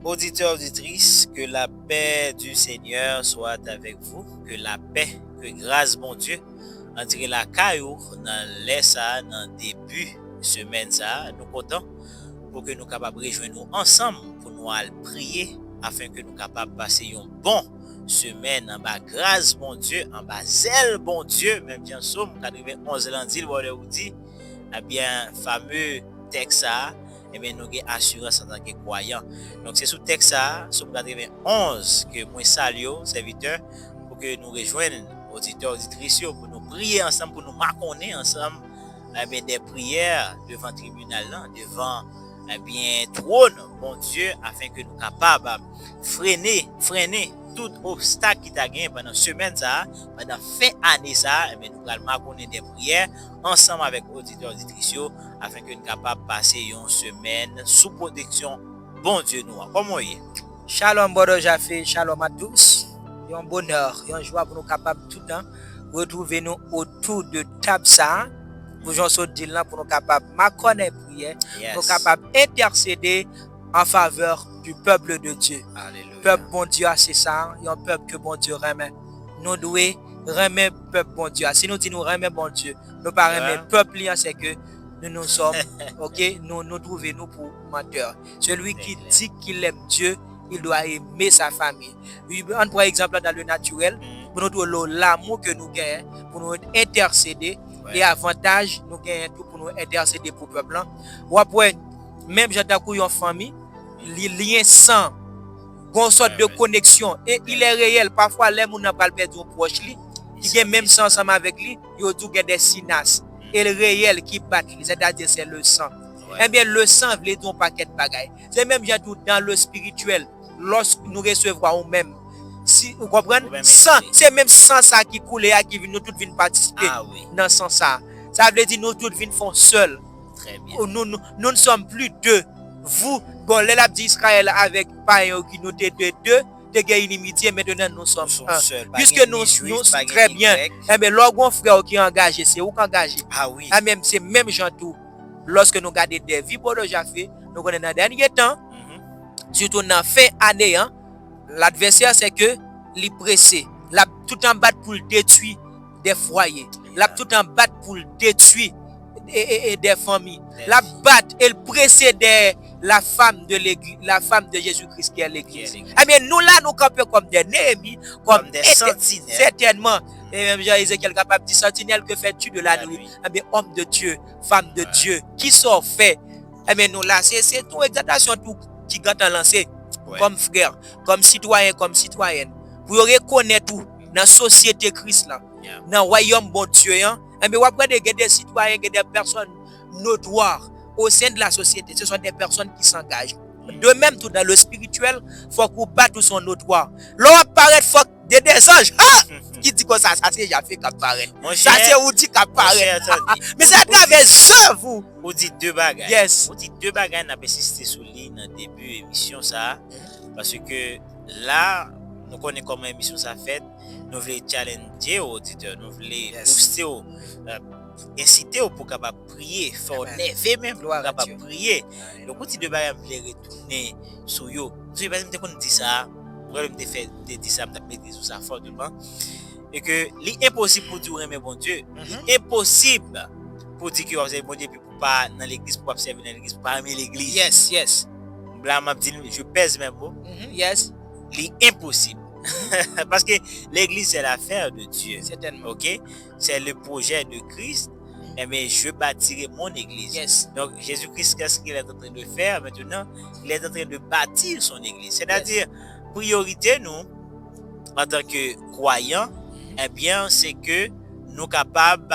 Auditeurs, auditrices, que la paix du Seigneur soit avec vous, que la paix, que grâce, bon Dieu, en dirait la caillou dans l'essa, dans le début de semaine, ça, nous comptons pour que nous capables de rejoindre nous ensemble pour nous aller prier afin que nous capables de passer une bonne semaine en bas grâce, bon Dieu, en bas zèle, bon Dieu, même bien Somme 91 lundi, le vous dit, eh bien, fameux texte ça, eh bien, nous avons assurance en tant que croyants. Donc, c'est sous texte ça, Somme 91, que moi salue, serviteur, pour que nous rejoignons auditeurs, auditrices, pour nous prier ensemble, pour nous marconner ensemble, eh bien, des prières devant le tribunal, devant, eh bien, trône, bon Dieu, afin que nous soyons capables de freiner tout obstacle qui t'a gagné pendant semaine ça, pendant fin année ça, eh bien, nous allons marconner des prières ensemble avec auditeurs, auditrices, afin que nous soyons capables de passer une semaine sous protection, bon Dieu, nous. Comment est? Shalom, Bodo Jafé, shalom à tous. Un bonheur, une joie pour nous capables tout le temps retrouver nous autour de table ça. Pour nous dire là pour nous capables de prier, pour nous capables d'intercéder en faveur du peuple de Dieu. Alléluia. Peuple bon Dieu, c'est ça, un peuple que bon Dieu remet. Nous devons remettre peuple bon Dieu. Si nous disons nous remettre bon Dieu, nous pas remettre peuple, c'est que nous sommes, ok, nous trouvons nous pour menteur. Celui qui dit qu'il aime Dieu, il doit aimer sa famille. On prend exemple dans le naturel, pour nous trouver l'amour que nous gagnons, pour nous intercéder, et avantage, nous gagnons tout pour nous intercéder pour le peuple. Ou après, même j'attends une famille, les liens sans, une sorte de connexion, et il est réel. Parfois, les gens n'ont pas perdu un proche, qui est même sans ensemble avec lui, il y a des synapses. Et le réel qui bat, c'est-à-dire c'est le sang. Eh bien, le sang veut dire un paquet de bagailles. C'est même dans le spirituel, lorsque nous recevons nous-mêmes. Si vous comprenez, sang, c'est même sans ça qui coule et qui nous tous viennent participer dans ce sens ça. Ça veut dire nous tous viennent font seul. Très bien. Nous ne sommes plus deux. Vous, bon, l'élève d'Israël avec païen qui nous étaient deux, de guerre inimitié, maintenant nous sommes un. Puisque nous très bien. Eh bien, l'orgon frère qui est engagé, c'est où qu'engagé? Ah oui. Ah même, c'est même gens tout. Lorsque nous regardons des vies pour le fait, nous connaissons dans le dernier temps, surtout dans la fin année, l'adversaire c'est que les pressé, l'a tout en bas pour détruire des foyers, l'a tout en bas pour détruire des familles, la battre et le pressé la femme de l'église, la femme de Jésus-Christ qui est l'église. Eh bien, nous là, nous campons comme des Néhémies, comme des sentinelles. Certainement. Et même Jean-Ézéchiel capable de dire, sentinelle, que fais-tu de la nuit? Eh bien, homme de Dieu, femme de Dieu, qui sont faits? Eh bien, nous là, c'est tout exaltation tout qui gâte à lancer. Comme frère, comme citoyen, comme citoyenne. Pour reconnaître tout dans la société Christ là, dans le royaume bon Dieu, eh bien, vous avez des citoyens, des personnes notoires au sein de la société. Ce sont des personnes qui s'engagent. De même, tout dans le spirituel, il faut qu'on batte son notoire. L'on apparaît, il faut des anges. Qui dit que ça c'est déjà fait qui apparaît. Ça c'est où dit qui apparaît. Mais c'est à travers eux, vous. Vous dites deux bagages. Yes. Vous dites deux bagages, on a persisté sur lui dans le début de l'émission, ça. Parce que là, nous connaissons comment l'émission ça fait. Nous voulons challenger aux auditeurs, nous voulons booster, inciter pour capable prier, faire lever même pour capable prier. Donc, quand deux bagages voulaient retourner sur eux, je vais vous dire ça, je vais me dire ça, je vais me ça fortement. Et que l'impossible pour dire mais bon Dieu, impossible pour dire que vous avez bon Dieu pour pas dans l'église, pour pas servir dans l'église, pour pas aimer l'église. Yes. Là, je pèse mes mots. Yes. L'impossible. Parce que l'église, c'est l'affaire de Dieu. Certainement. Ok? C'est le projet de Christ. Mais je bâtirai mon église. Yes. Donc, Jésus-Christ, qu'est-ce qu'il est en train de faire maintenant? Il est en train de bâtir son église. C'est-à-dire, priorité, nous, en tant que croyants, eh bien, c'est que nous capables,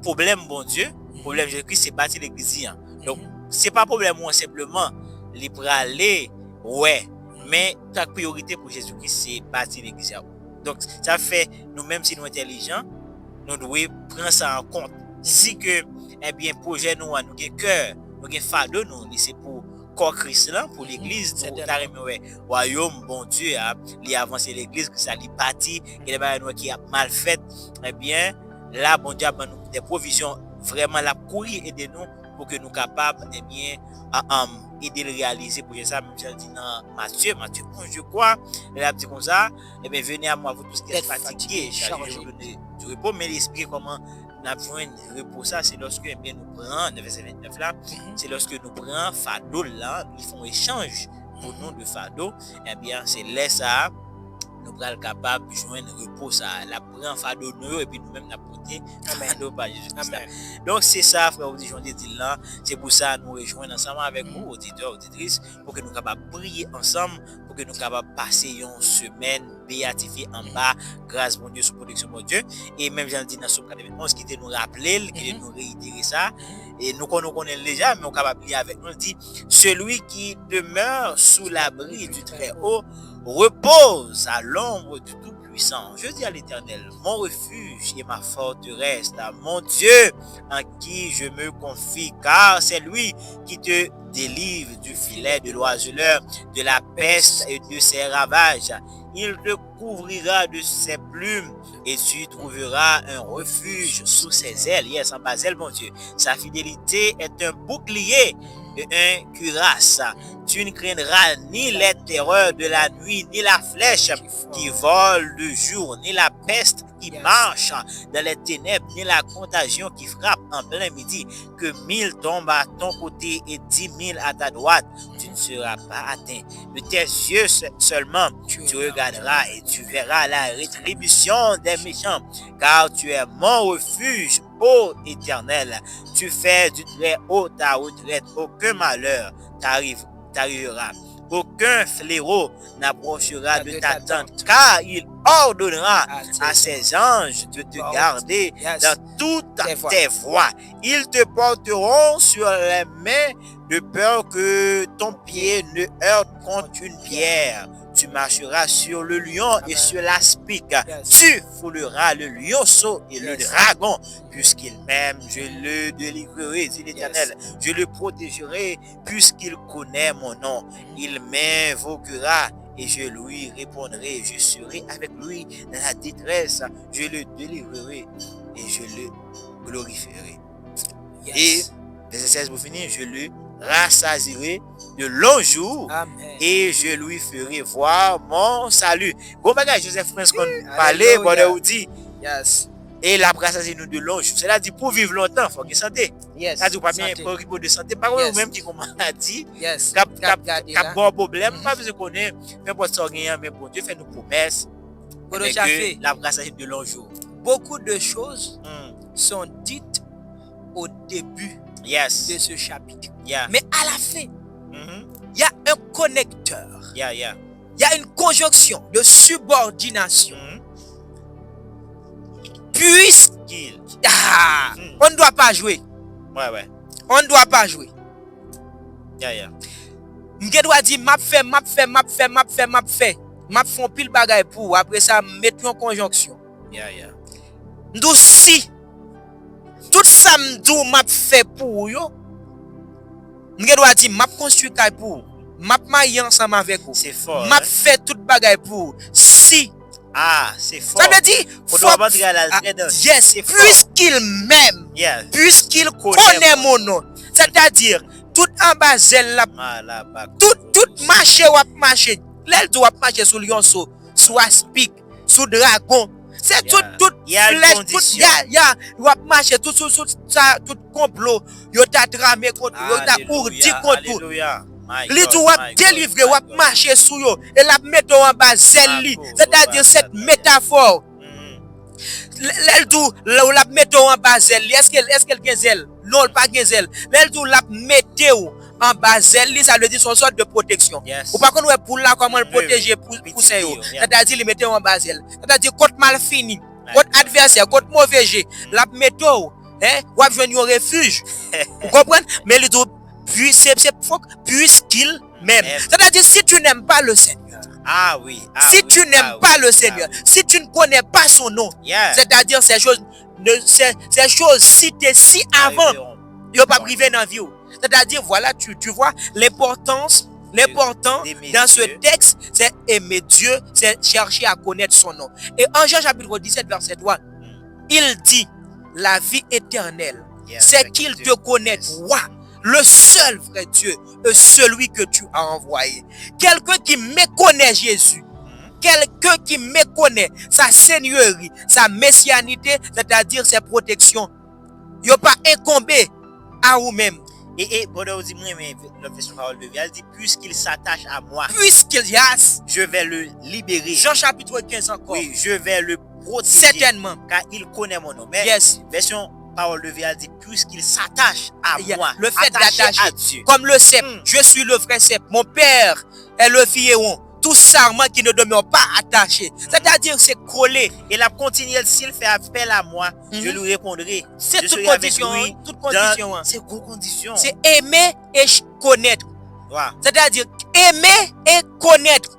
problème, bon Dieu, problème Jésus-Christ, c'est bâtir l'église. Donc, c'est pas problème, moi, simplement, les aller, mais ta priorité pour Jésus-Christ, c'est bâtir l'église. Donc, ça fait, nous-mêmes, si nous sommes intelligents, nous devons prendre ça en compte. Si que, eh bien, projet nous, nous avons cœur, nous avons fardeau, c'est pour corps Christ là, pour l'église, pour carrément, royaume, bon Dieu, il a avancé l'église, que ça lui bâti, et les choses qui a mal fait, eh bien, là, bon Dieu, nous des provisions, vraiment, la courir aider nous, pour que nous capables, eh bien, aider le réaliser pour ça. Même j'ai dit dans Matthieu 11, je crois, il a dit comme ça, eh bien, venez à moi, vous tous qui êtes fatigués, chargés du repos, mais il explique comment nous avons un repos, ça, c'est lorsque, eh bien, nous prenons, verset 29 là, c'est lorsque nous prenons fardeau là, ils font échange pour nous de fardeau, eh bien, c'est là ça, nous sommes capables de joindre repos ça, la prendre fardeau nous et puis nous-mêmes la porter fardeau par Jésus-Christ. Donc c'est ça, frère, vous dit là, c'est pour ça nous rejoindre ensemble avec vous, auditeurs, auditrices, pour que nous capables prier ensemble, pour que nous capables passer une semaine béatifiée en bas, grâce mon Dieu, sous protection mon Dieu, et même j'en dis dans Somme 91 qui nous rappeler, qui nous réitérer ça, et nous connaissons déjà, mais on est capable de lire avec nous, on dit, celui qui demeure sous l'abri du Très-Haut repose à l'ombre du Tout-Puissant. Je dis à l'Éternel, mon refuge et ma forteresse, mon Dieu en qui je me confie, car c'est lui qui te délivre du filet de l'oiseleur, de la peste et de ses ravages. Il te couvrira de ses plumes et tu trouveras un refuge sous ses ailes. Yes, en bas ailes, mon Dieu. Sa fidélité est un bouclier et un cuirasse. Tu ne craindras ni les terreurs de la nuit, ni la flèche qui vole de jour, ni la peste qui marche dans les ténèbres, ni la contagion qui frappe en plein midi. Que 1000 tombent à ton côté et 10 000 à ta droite, tu ne seras pas atteint. De tes yeux seulement, tu regarderas et tu verras la rétribution des méchants, car tu es mon refuge, ô Éternel. Tu fais du très haut ta retraite, aucun malheur t'arrivera. Aucun fléau n'approchera de ta tente, car il ordonnera à ses anges de te garder dans toutes tes voies. Ils te porteront sur les mains de peur que ton pied ne heurte contre une pierre. Tu marcheras sur le lion et sur l'aspic. Tu fouleras le lionceau et le dragon, puisqu'il m'aime, je le délivrerai, dit l'Éternel. Je le protégerai, puisqu'il connaît mon nom. Il m'invoquera et je lui répondrai. Je serai avec lui dans la détresse. Je le délivrerai et je le glorifierai. Et verset 16 pour finir, je le rassasierai de longs jours. Amen. Et je lui ferai voir mon salut. Bon bagage, Joseph Prince qu'on parlait, bon dit. Yes. Et la rassasier nous de longs jours. Cela dit pour vivre longtemps, il faut qu'il santé. Yes. Ça dit pas bien pour de santé. Par contre, même qui comme maladie, yes. Cap bon problème, pas besoin qu'on ait, même pas ça rien, mais bon Dieu fait nous promesses. Que la rassasier de longs jours. Beaucoup de choses sont dites au début de ce chapitre. Mais à la fin, il y a un connecteur. Il y a une conjonction de subordination. Puisqu'il... on ne doit pas jouer. On ne doit pas jouer. Je dois dire, m'a fait. M'a fait pile bagaille pour. Après ça, mettre en conjonction. Nous si tout ça m'a fait pour yo. Je dois dire, m'a construit pour. M'a marié ensemble avec vous. C'est fort. M'a fait tout bagaille pour. Si. C'est fort. Ça veut dire, yes, puisqu'il m'aime, puisqu'il connaît mon nom. C'est-à-dire, tout en bas, tout marché ou marché. L'aile doit marcher sous lionceau, sous aspic, sous dragon. C'est tout flèche, tout marcher, tout complot. Yo t'a tramé contre, yo t'a ourdi contre. Li tou wap délivrer, wap marcher sous yo, et la mettre en bas zèle. C'est-à-dire cette métaphore. L'elle dou la mettre en bas zèle. Est-ce qu'elle gen zèle? Non, pas gen zèle. L'elle dou la mettre en bas zèle, ça veut dire son sorte de protection. Ou pas qu'on pour là comment le protéger pour ça yo. C'est-à-dire il mettre en bas zèle. C'est-à-dire contre mal fini, contre adversaire, contre mauvais jeu, la mettre ou joindre un refuge. Vous comprenez? Mais le dou puisqu'il m'aime. C'est-à-dire, si tu n'aimes pas le Seigneur, si tu n'aimes pas le Seigneur, si tu ne connais pas son nom, c'est-à-dire ces choses citées si avant, il n'y a pas privé dans la vie. C'est-à-dire, voilà, tu vois l'important dans ce texte, c'est aimer Dieu, c'est chercher à connaître son nom. Et en Jean chapitre 17, verset 3, il dit, la vie éternelle, c'est qu'il te connaît, toi, le seul vrai Dieu, celui que tu as envoyé. Quelqu'un qui méconnaît Jésus, quelqu'un qui méconnaît sa seigneurie, sa messianité, c'est-à-dire ses protections, il n'y a pas incombé à vous-même. Et Brother dit, mais la version parole de vie, elle dit, puisqu'il s'attache à moi, Puisqu'il y a, je vais le libérer. Jean chapitre 15 encore. Oui, je vais le protéger. Certainement. Car il connaît mon nom. Mais Yes. version parole de vie, elle dit, puisqu'il s'attache à moi, le fait attaché d'attacher à Dieu. comme le cep, je suis le vrai cep, mon père est le filleron. Tout sarment qui ne demeure pas attaché. C'est-à-dire, c'est collé. Et la continuelle, s'il fait appel à moi, je lui répondrai. C'est Je toute serai avec condition. lui Toute condition. C'est gros conditions. C'est aimer et connaître. Wow. C'est-à-dire, aimer et connaître.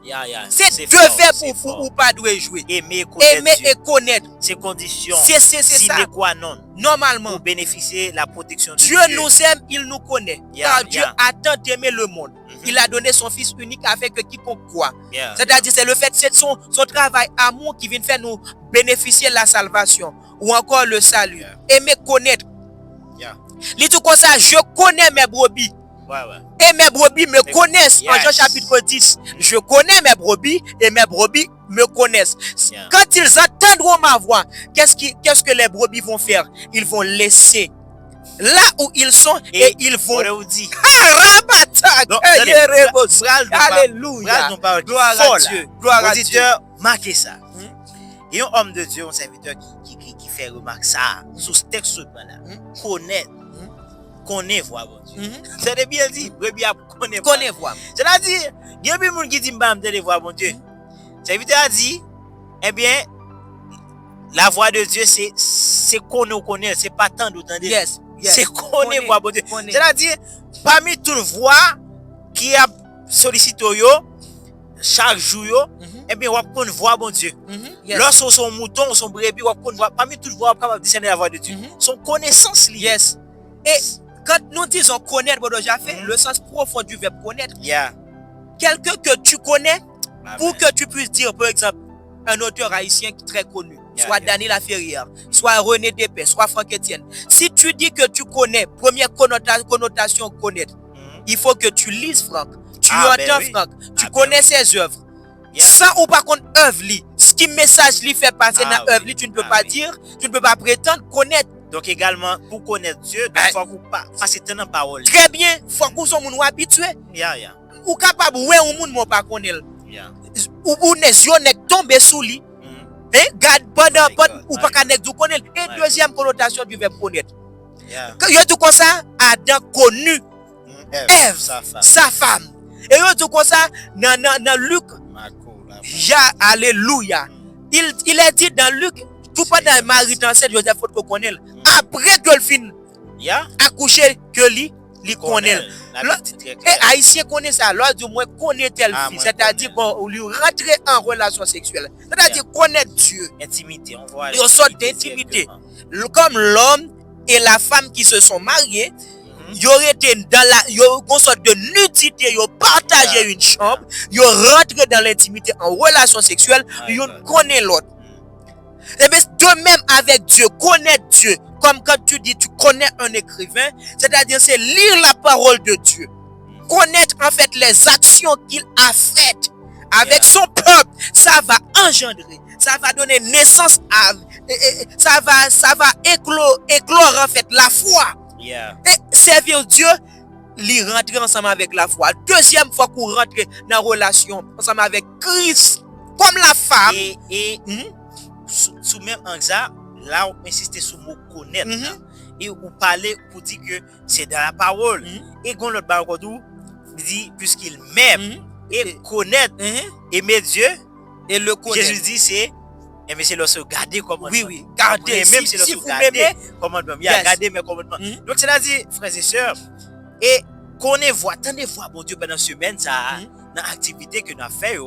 C'est deux verbes pour pas doit jouer. Aimer et connaître. C'est conditions. C'est ça. Quoi non. Normalement. Pour bénéficier de la protection de Dieu. Dieu nous aime, il nous connaît. Car Dieu a tant aimé le monde. Il a donné son Fils unique afin que quiconque croit. C'est-à-dire, c'est le fait, c'est son travail amour qui vient faire nous bénéficier de la salvation ou encore le salut. Aimer connaître. Il dit comme ça, je connais mes brebis. Et mes brebis me connaissent. En Jean chapitre 10, je connais mes brebis et mes brebis me connaissent. Quand ils entendront ma voix, qu'est-ce que les brebis vont faire? Ils vont laisser là où ils sont et ils vont alléluia, gloire à Dieu, gloire à Dieu. Marquez ça. Et un homme de Dieu, un serviteur qui fait remarquer ça sous ce texte là, connaît voix bon Dieu. C'est bien dit, brebis connaît voix. C'est-à-dire, il y a des gens qui disent m'am de voix bon Dieu. Serviteur a dit, eh bien, la voix de Dieu c'est connaît, c'est pas tant d'entendre. Yes. C'est connaît voix bon Dieu. C'est-à-dire, parmi toutes les voix qui a sollicité chaque jour, eh bien, on va prendre voix bon Dieu. Lorsqu'on son mouton ou son brebis, on va prendre voix. Parmi toutes les voix, on va discerner la voix de Dieu. Son connaissance liée. Yes. Et quand nous disons connaître, j'ai fait le sens profond du verbe connaître. Quelqu'un que tu connais, pour que tu puisses dire, par exemple, un auteur haïtien qui est très connu, soit Daniel Laferrière, soit René Despès, soit Franck Etienne. Si tu dis que tu connais, première connotation connaître, il faut que tu lises Franck, tu entends Franck, tu connais ses œuvres. Sans ou par contre œuvre, ce qui message lui fait passer dans l'œuvre, tu ne peux pas dire, tu ne peux pas prétendre connaître. Donc également, pour connaître Dieu, il faut que passer dans parole. Très bien, il faut que nous soyons habitués. Ou capable ouais un monde mon pas connaître. Ou les yeux n'est tombé sous lui. Garde pendant ou pas connaître du connaître. Et deuxième connotation du verbe connaître. Quand il dit comme ça, Adam connu Ève, sa femme. Et il dit comme ça dans Luc. Alléluia. Il est dit dans Luc, tout pas dans Marie enceinte, Joseph faut qu'on connaît. Après que le fin accouché que lui connaît. Et Haïtien connaît ça. Alors du moins connaît tel fille, c'est-à-dire qu'on lui rentrer en relation sexuelle. C'est-à-dire connaître Dieu. Intimité, on voit. Une sorte d'intimité. Comme l'homme et la femme qui se sont mariés, ils auraient été dans une sorte de nudité, ils ont partagé une chambre, ils ont rentré dans l'intimité en relation sexuelle, ils connaissent l'autre. Et bien, de même avec Dieu, connaître Dieu, comme quand tu dis tu connais un écrivain, c'est-à-dire c'est lire la parole de Dieu, connaître en fait les actions qu'il a faites avec son peuple, ça va engendrer, ça va donner naissance à, ça va éclore en fait la foi. Et servir Dieu, lui rentrer ensemble avec la foi. Deuxième fois qu'on rentre dans la relation ensemble avec Christ, comme la femme. Et sous même en ça, là on insiste sur le mot connaître. Et on parler pour dire que c'est dans la parole. Et quand l'autre parole dit, puisqu'il m'aime et connaître, aimer Dieu, et le connaître. Jésus dit c'est mais c'est lorsque garder commandement. Oui, garder. Même si vous m'aimez, commandement. Garder mes commandements. Donc, c'est-à-dire, frères et sœurs, et qu'on voit, tant de fois, bon Dieu, pendant la semaine, ça, dans l'activité que nous avons fait,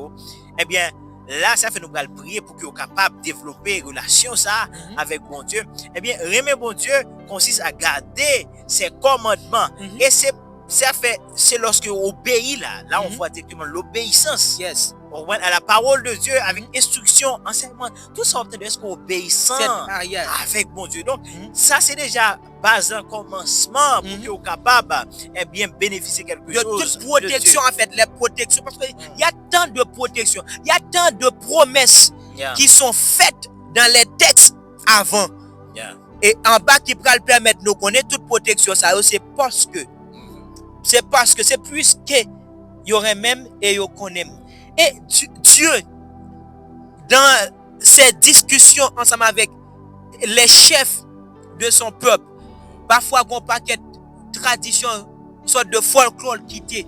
eh bien, là, ça fait nous prier pour qu'on soit capable de développer une relation ça, avec bon Dieu. Eh bien, aimer bon Dieu consiste à garder ses commandements. Et c'est ça fait, c'est lorsque on obéit là, on voit directement l'obéissance. Yes. À la parole de Dieu, avec instruction, enseignement, tout ça obtient est-ce qu'on obéissant avec bon Dieu. Donc, ça c'est déjà base un commencement pour que vous capable bien bénéficier quelque chose. De protection en fait, les protections, parce qu'il y a tant de protections, il y a tant de promesses qui sont faites dans les textes avant. Et en bas qui pourra le permettre de nous connaître toute protection, ça c'est parce que c'est plus que y aurait même et y connaît. Et Dieu, dans ses discussions ensemble avec les chefs de son peuple, parfois on paquet tradition, sorte de folklore quitté.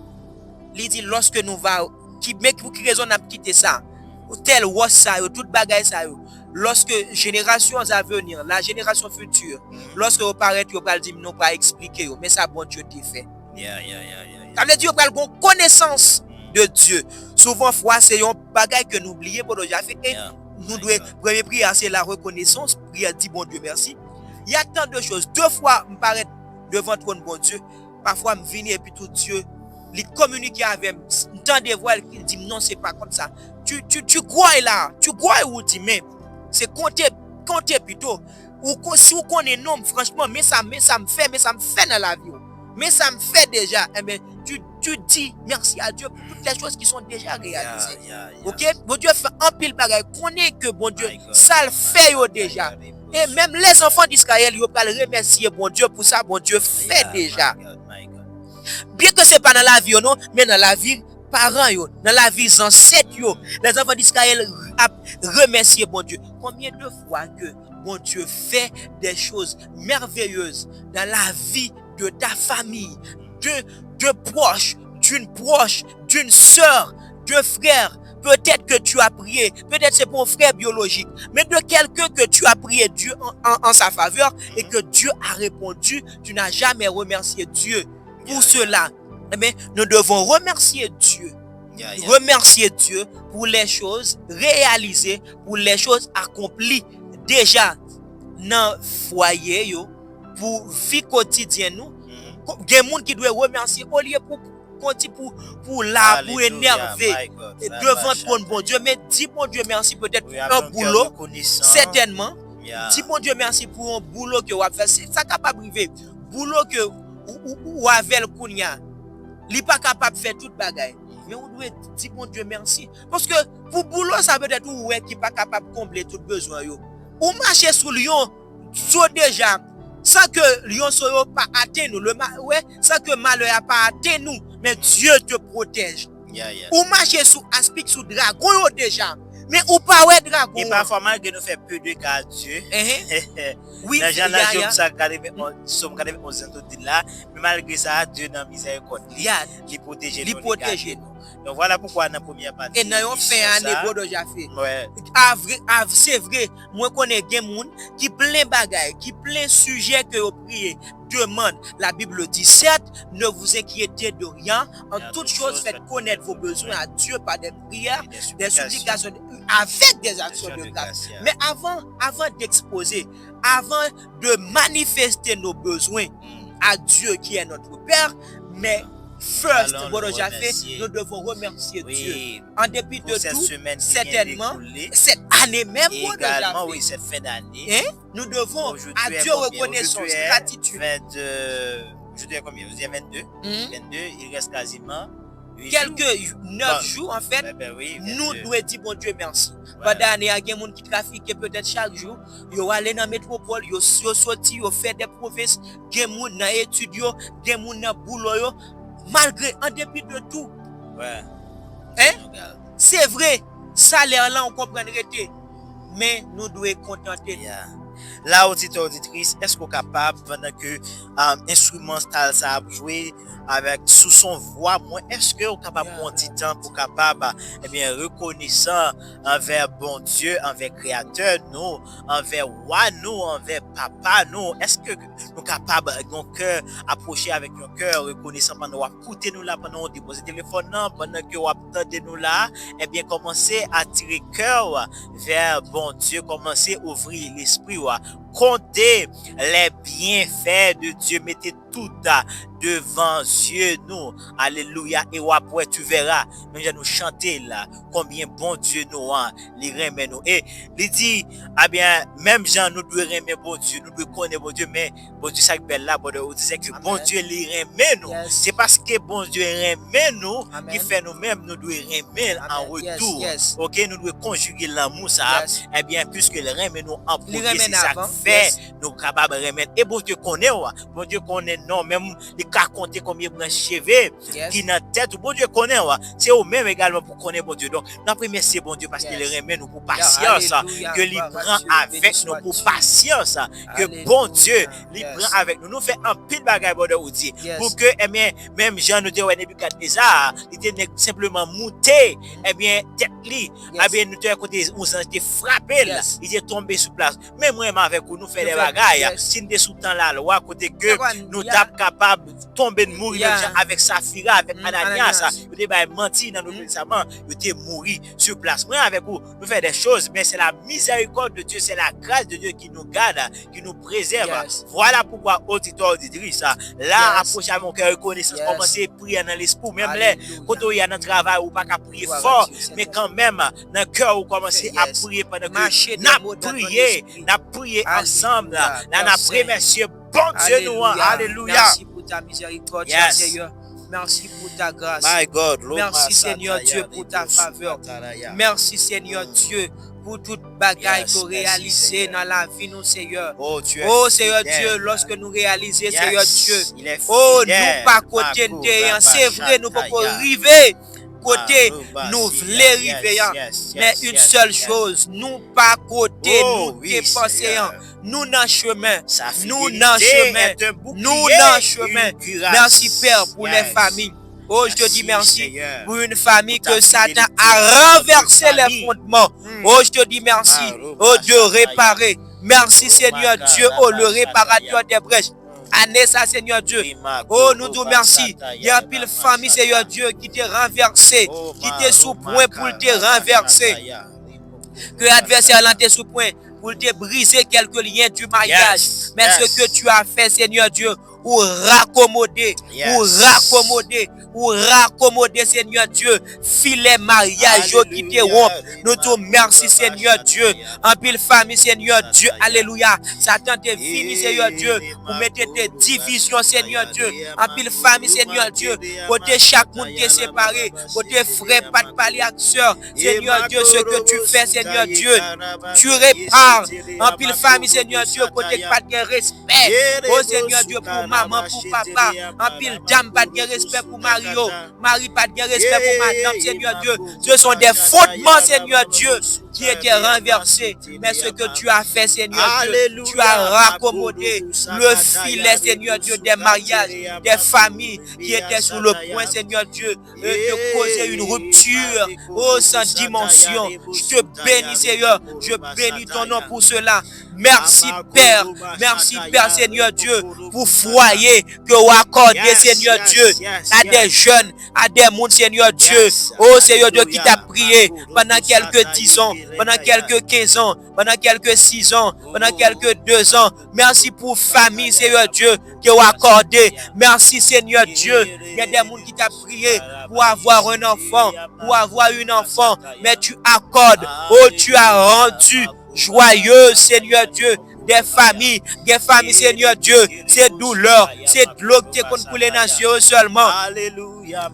Il dit lorsque nous va mais pour qui raison n'a quitté ça, tel was ça, toute bagaille ça. Lorsque génération à venir, la génération future, lorsque vous paraître, vous pas dire non pas expliquer, mais ça bon Dieu t'a fait. Ça veut dire qu'on a une connaissance de Dieu. Souvent fois c'est un bagage que nous oublions pour déjà fait. Et nous devons première prière c'est la reconnaissance, prière dit bon Dieu merci. Il y a tant de choses. Deux fois me paraît devant ton bon Dieu, parfois me venir et puis tout Dieu il communique avec tant de voix il dit non c'est pas comme ça. Tu crois là, tu crois ou dit mais c'est compter plutôt ou si vous connaissez non franchement mais ça me fait dans la vie. Mais ça me fait déjà tu dis merci à Dieu pour toutes les choses qui sont déjà réalisées. OK? Bon Dieu fait un pile bagaille. Connaît que bon Dieu ça le fait déjà. Et même les enfants d'Israël ils peuvent remercier bon Dieu pour ça bon Dieu fait déjà. Bien que c'est pas dans la vie non, mais dans la vie parents yo, dans la vie ancêtres yo, les enfants d'Israël remercier bon Dieu. Combien de fois que bon Dieu fait des choses merveilleuses dans la vie de ta famille, de proches, d'une sœur, de frère. Peut-être que tu as prié, peut-être c'est pour un frère biologique, mais de quelqu'un que tu as prié Dieu en sa faveur et que Dieu a répondu, tu n'as jamais remercié Dieu pour cela. Mais nous devons remercier Dieu. Remercier Dieu pour les choses réalisées, pour les choses accomplies déjà dans le foyer, pour vie quotidienne. Il y a des gens qui doivent remercier au lieu pour énerver devant ton bon Dieu. Mais dis bon Dieu merci peut-être pour un boulot, certainement. Dis bon Dieu merci pour un boulot que vous avez fait. Ça capable arriver. Boulot que ou avec le kounya, il n'est pas capable de faire toute bagaille. Mais on doit dire bon Dieu merci. Parce que pour boulot, ça veut dire qui n'est pas capable de combler tout besoin. Ou marcher sous Lyon, déjà, sans que Lyon soit pas atteint nous. Sans que malheur n'a pas atteint nous. Mais Dieu te protège. Ou marcher sous aspic, sous dragon déjà. Mais ou pas ouais dragon. Et parfois malgré nous fait peu de cas Dieu. Oui, les gens là sommes garder là, mais malgré ça Dieu dans miséricorde. Il protège nous. Donc voilà pourquoi dans la première partie. Et nous fait année bon déjà fait. Ouais. C'est vrai, moi connais des gens qui plein bagaille, qui plein sujet que vous priez. Demande. La Bible dit certes, ne vous inquiétez de rien. En toute chose, faites connaître vos besoins à Dieu par des prières, des supplications, avec des actions de grâce. Mais avant d'exposer, avant de manifester nos besoins à Dieu qui est notre Père, mais first, nous devons remercier Dieu. En dépit de tout, certainement, cette année même, également, oui, cette fin d'année, nous devons à Dieu reconnaissance, gratitude. Aujourd'hui, combien? Vous êtes 22? 22, il reste quasiment quelques 9 jours, en fait, nous devons dire bon Dieu merci. Pendant l'année, il y a des gens qui trafiquent peut-être chaque jour. Ils vont aller dans la métropole, ils sont sortis, ils font des provinces, des gens dans les études, des gens dans le boulot. Malgré, en dépit de tout. C'est vrai, salaire là, on comprend rété. Mais nous devons contenter. Là, auditeur, auditrice, est-ce qu'on est capable, pendant que instrument ça a joué avec sous son voix, est-ce que on est capable de prendre du temps pour capable, reconnaissant envers bon Dieu, envers Créateur, nous, envers roi, nous, envers papa, nous, est-ce que nous sommes capables, nos cœurs, approcher avec nos cœurs, reconnaissant pendant qu'on écouter nous là, pendant qu'on dépose le téléphone, pendant qu'on attend nous là, commencer à tirer cœur vers bon Dieu, commencer à ouvrir l'esprit, comptez les bienfaits de Dieu, mettez tout devant Dieu nous. Alléluia. Et après tu verras, même nous chanter là, combien bon Dieu nous a, les remet nous. Et il dit, ah bien, même Jean, nous devons remettre bon Dieu, nous devons connaître bon Dieu, mais bon Dieu, ça belle là, bon Dieu, on disait que bon Dieu les remet nous. C'est parce que bon Dieu remet nous, qui fait nous-mêmes, nous devons remettre en retour. Ok, nous devons conjuguer l'amour, ça. Eh bien, puisque le remet nous en premier, c'est ça fait, nous capables de remettre. Et bon Dieu connaît, bon Dieu connaît, non, même, il a compté combien de cheveux qui dans la tête, bon Dieu connaît, c'est au même également pour connaître bon Dieu. Donc, la première, c'est bon Dieu parce qu'il remet nous pour patience, que il prend avec nous pour patience, que bon Dieu, il prend avec nous. Nous fait un pile bagaille, bon Dieu, pour que, eh bien, même Jean nous dit, ouais, Nebuchadnezzar, il était simplement monté, eh bien, tête li, eh bien, nous était frappé, il était tombé sous place. Mais moi, avec vous, nous fait des bagailles, si nous sous temps la loi, côté que nous sommes capables de tomber de mourir avec Saphira, avec Ananias, nous avons menti dans nos testaments, nous avons mouru sur place. Moi, avec vous, nous faisons des choses, mais c'est la miséricorde de Dieu, c'est la grâce de Dieu qui nous garde, qui nous préserve. Voilà pourquoi, auditeur, auditrice, là, approche à mon cœur, reconnaissance, commencer à prier dans l'esprit, même là, quand il y a dans le travail, ou pas qu'à prier fort, mais quand même, dans le cœur, vous commencez à prier pendant que nous prions ensemble, dans la première, bon Dieu nous, alléluia. Merci pour ta miséricorde, Seigneur. Merci pour ta grâce. Merci Seigneur Dieu pour ta faveur. Merci Seigneur Dieu pour toute bagaille que réalisé dans la vie nous Seigneur. Oh Seigneur Dieu, lorsque nous réalisons Seigneur Dieu. Oh nous pas côté c'est vrai nous pouvons arriver côté nous voulons arriver, mais une seule chose, nous pas côté nous dépasser, nous dans chemin, nous dans chemin, nous dans chemin. Merci Père pour les familles. Oh, je te dis merci pour une famille que Satan a renversé les fondements. Oh, je te dis merci, oh Dieu, réparer. Merci Seigneur Dieu, oh le réparateur des brèches. Anessa, Seigneur Dieu. Oh, nous te merci. Il y a une pile famille, Seigneur Dieu, qui t'est renversé, qui t'est sous point pour te renverser. Que l'adversaire l'ait sous point pour te briser quelques liens du mariage. Mais ce que tu as fait, Seigneur Dieu, pour raccommoder, pour raccommoder, Seigneur Dieu, filet mariage qui te rompt. Nous te merci, Seigneur Dieu. En pile famille, Seigneur Dieu, alléluia. Satan te fini, Seigneur Dieu, pour mettre tes divisions, Seigneur Dieu. En pile famille, Seigneur Dieu, côté chaque monde t'est séparé, côté frère, pas de parler avec soeur. Seigneur Dieu, ce que tu fais, Seigneur Dieu, tu répares. En pile famille, Seigneur Dieu, côté pas de respect. Oh Seigneur Dieu, pour maman, pour papa. En pile dame, pas de respect pour Mario. Marie, pas de respect pour madame, Seigneur Dieu. Ce sont des fondements, Seigneur Dieu, qui étaient renversés. Mais ce que tu as fait, Seigneur Dieu, tu as raccommodé le filet, Seigneur Dieu, des mariages, des familles qui étaient sur le point, Seigneur Dieu, de causer une rupture, oh, sans dimension. Je te bénis, Seigneur. Je bénis ton nom pour cela. Merci Père, Seigneur Dieu, pour foyer que vous accordez, Seigneur Dieu, à des jeunes, à des mondes, Seigneur Dieu. Oh Seigneur Dieu, qui t'a prié pendant quelques 10 ans, pendant quelques 15 ans, pendant quelques 6 ans, pendant quelques 2 ans. Merci pour famille, Seigneur Dieu, que vous accordez. Merci Seigneur Dieu. Il y a des mondes qui t'a prié pour avoir un enfant, pour avoir une enfant, mais tu accordes. Oh, tu as rendu joyeux, Seigneur Dieu, des familles, Seigneur Dieu, c'est douleur, c'est de l'eau que tu as pour les nations seulement.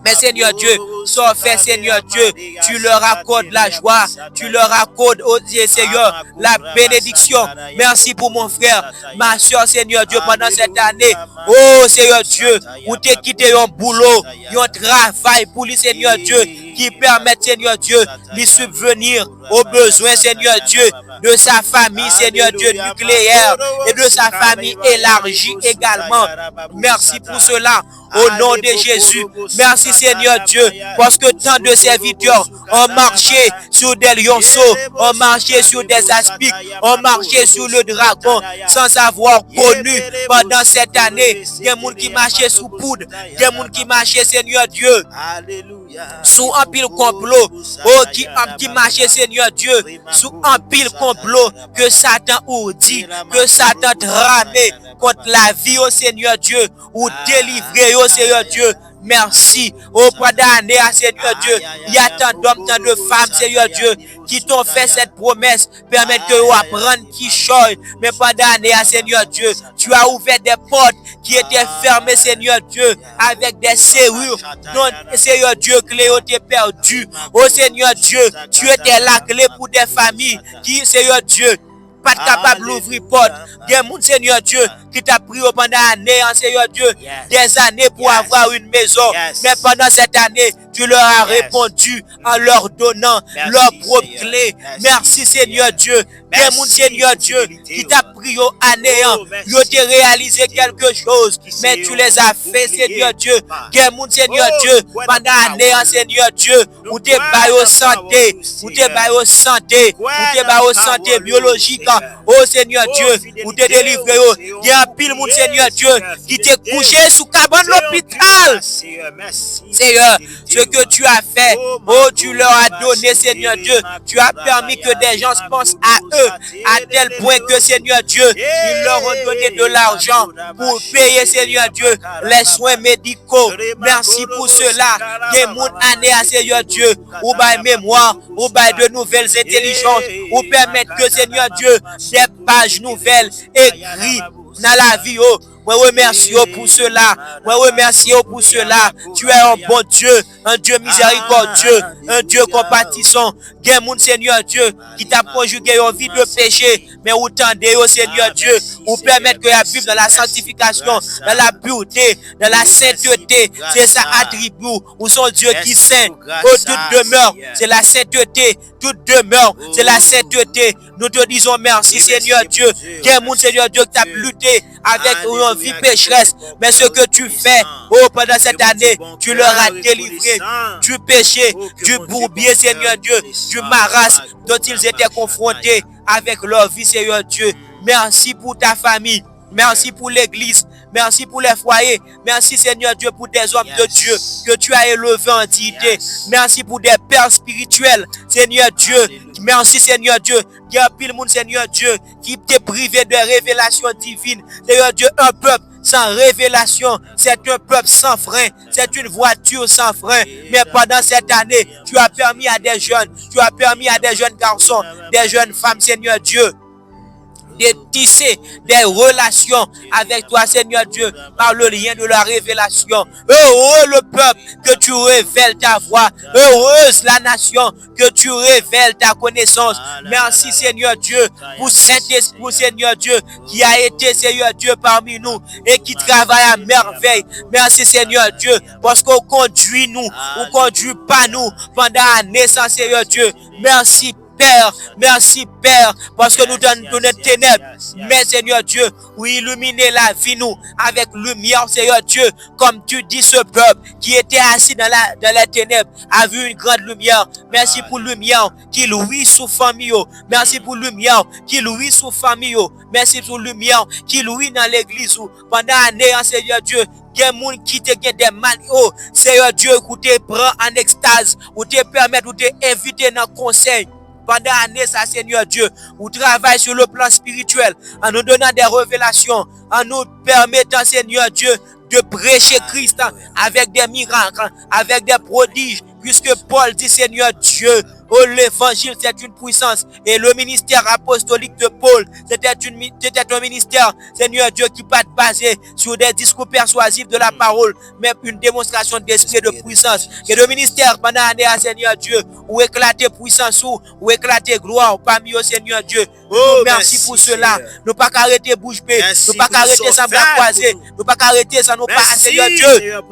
Mais Seigneur Dieu, sauf fait, Seigneur Dieu, tu leur accordes la joie, tu leur accordes, oh Dieu, Seigneur, la bénédiction. Merci pour mon frère, ma soeur, Seigneur Dieu, pendant cette année. Oh Seigneur Dieu, où tu as quitté un boulot, un travail pour lui, Seigneur Dieu, qui permet, Seigneur Dieu, de subvenir aux besoins, Seigneur Dieu, de sa famille, Seigneur Dieu, nucléaire, et de sa famille élargie également. Merci pour cela, au nom de Jésus. Merci Seigneur Dieu, parce que tant de serviteurs ont marché sur des lionceaux, ont marché sur des aspics, ont marché sur le dragon, sans avoir connu pendant cette année des gens qui marchaient sous poudre, des gens qui marchaient, Seigneur Dieu, sous un pile complot, oh, qui marchait, Seigneur Dieu, sous un pile complot que Satan ourdit, que Satan tramait contre la vie, oh Seigneur Dieu, ou délivrer, oh Seigneur Dieu. Merci. Oh, pendant l'année, Seigneur Dieu, il y a tant d'hommes, tant de femmes, Seigneur Dieu, qui t'ont fait cette promesse. Permettre que vous appreniez qui choye. Mais pendant l'année, Seigneur Dieu, tu as ouvert des portes qui étaient fermées, Seigneur Dieu, avec des serrures. Non, Seigneur Dieu, clé t'es perdu. Oh, Seigneur Dieu, tu étais la clé pour des familles qui, Seigneur Dieu, pas capable d'ouvrir porte. Il y a mon Seigneur Dieu qui t'a pris pendant l'année, Seigneur Dieu, des années pour avoir une maison. Mais pendant cette année, tu leur as répondu en leur donnant leur propre clé. Merci Seigneur Dieu. Il y a mon Seigneur Dieu qui t'a pris au anéant. Ils ont réalisé quelque chose, mais tu les as fait, Seigneur Dieu. Il y a mon Seigneur Dieu pendant l'année, Seigneur Dieu, où t'es baillé aux santé, où t'es baillé aux santé, où t'es baillé aux santé biologique. Oh Seigneur Dieu, où t'es délivré. Il y a un pile, mon Seigneur Dieu, qui t'est couché sous cabane l'hôpital. Seigneur, ce que tu as fait, oh, tu leur as donné, Seigneur Dieu. Tu as permis que des gens pensent à eux, à tel point que, Seigneur Dieu, ils leur ont donné de l'argent pour payer, Seigneur Dieu, les soins médicaux. Merci pour cela. Des mondes années à Seigneur Dieu, ou by mémoire, ou by de nouvelles intelligences, ou permettre que, Seigneur Dieu, des pages nouvelles écrites dans la vie, oh. Moi remercie pour cela. Moi remercie pour cela. Tu es un bon Dieu, un Dieu miséricordieux, un Dieu compatissant. Quel monde Seigneur Dieu qui t'a conjugué une vie de péché, mais où tendez au Seigneur Dieu, ou permettre que tu vive dans la sanctification, dans la pureté, dans la sainteté. C'est ça attribut où son Dieu qui saint. Oh, toute demeure, c'est la sainteté. Toute demeure, c'est la sainteté. Nous te disons merci Seigneur Dieu. Quel monde Seigneur Dieu qui t'a lutté avec une vie pécheresse, mais ce que tu fais, oh, pendant cette année, tu leur as délivré du péché, du bourbier, Seigneur Dieu, du maras dont ils étaient confrontés avec leur vie, Seigneur Dieu. Merci pour ta famille. Merci pour l'église. Merci pour les foyers. Merci Seigneur Dieu pour des hommes de Dieu que tu as élevés en dignité. Merci pour des pères spirituels. Seigneur Dieu. Merci Seigneur Dieu. Il y a pile monde Seigneur Dieu qui t'est privé de révélation divine. Seigneur Dieu, un peuple sans révélation, c'est un peuple sans frein. C'est une voiture sans frein. Mais pendant cette année, tu as permis à des jeunes, tu as permis à des jeunes garçons, des jeunes femmes, Seigneur Dieu, de tisser des relations avec toi, Seigneur Dieu, par le lien de la révélation. Heureux le peuple que tu révèles ta voix. Heureuse la nation que tu révèles ta connaissance. Merci, Seigneur Dieu, pour Saint-Esprit, Seigneur Dieu, qui a été, Seigneur Dieu, parmi nous et qui travaille à merveille. Merci, Seigneur Dieu, parce qu'on conduit nous, on conduit pas nous pendant la naissance, Seigneur Dieu. Merci, Père, merci Père, parce que nous donnons des ténèbres. Mais Seigneur Dieu, oui, illuminer la vie nous avec lumière, Seigneur Dieu, comme tu dis, ce peuple qui était assis dans les ténèbres a vu une grande lumière. Merci pour lumière qui louit sous famille. Merci pour lumière qui louit sous famille. Merci pour lumière qui louit dans l'église. Pendant l'année, Seigneur Dieu, il y a des gens qui te gagnent des manios. Seigneur Dieu, qui te prend en extase, ou te permet, ou te invite dans le conseil. Pendant l'année, ça, Seigneur Dieu, on travaille sur le plan spirituel, en nous donnant des révélations, en nous permettant, Seigneur Dieu, de prêcher Christ avec des miracles, avec des prodiges, puisque Paul dit, Seigneur Dieu, oh, l'évangile, c'est une puissance. Et le ministère apostolique de Paul, c'était un ministère, Seigneur Dieu, qui pas basé sur des discours persuasifs de la parole, mais une démonstration d'esprit de puissance. Et le ministère, pendant l'année, Seigneur Dieu, où éclater puissance, où éclater gloire parmi eux, Seigneur Dieu. Oh, merci pour cela. Nous pas arrêter bouche bée. Nous pas arrêter sans bras croisés. Nous pas arrêter sans nous pas, Seigneur Dieu.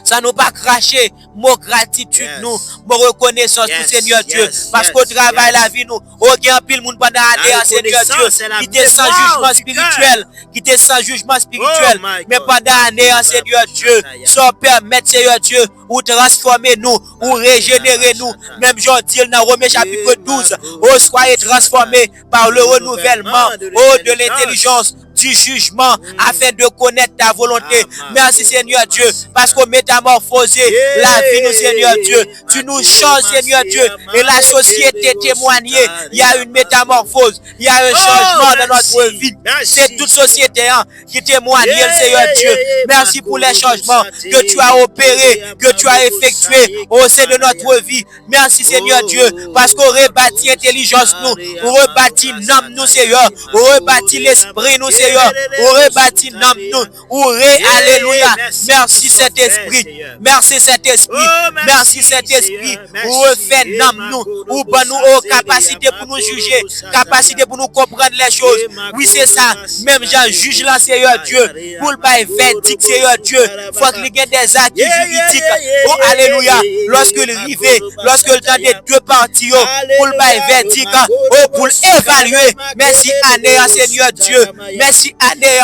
Sans nous pas cracher. Mot gratitude, nous. Mot reconnaissance, Seigneur Dieu. Parce qu'au travail, la vie, nous. Aucun pile monde pendant l'année, Seigneur Dieu. Qui était sans jugement spirituel. Qui était sans jugement spirituel. Mais pendant l'année, Seigneur Dieu. Sans permettre, Seigneur Dieu, ou transformer nous, ou régénérer nous. Même Jean dit dans Romains chapitre 12. Oh, soyez transformés par le renouvellement, oh, de l'intelligence du jugement afin de connaître ta volonté. Merci Seigneur Dieu, parce qu'au métamorphosé la vie nous Seigneur Dieu. Tu nous changes Seigneur Dieu. Et la société témoignée, il y a une métamorphose, il y a un changement dans notre vie. C'est toute société qui témoigne, Seigneur Dieu. Merci pour les changements que tu as opérés, que tu as effectués au sein de notre vie. Merci Seigneur Dieu, parce qu'on rebâtit intelligence nous, on rebâtit l'âme nous Seigneur, on rebâtit l'esprit nous Seigneur, on rebâtit l'âme nous, alléluia. Merci Saint-Esprit, merci Saint-Esprit, merci Saint-Esprit, on refait l'âme nous, ou ben nous capacité pour nous juger, capacité pour nous comprendre les choses. Oui c'est ça, même Jean juge là Seigneur Dieu, pour le bail verdict Seigneur Dieu, faut qu'il y ait des actes juridiques. Oh alléluia, lorsque le rivet, lorsque le temps des deux parties, pour le bail verdict, oh pour évaluer, merci année Seigneur Dieu, merci année,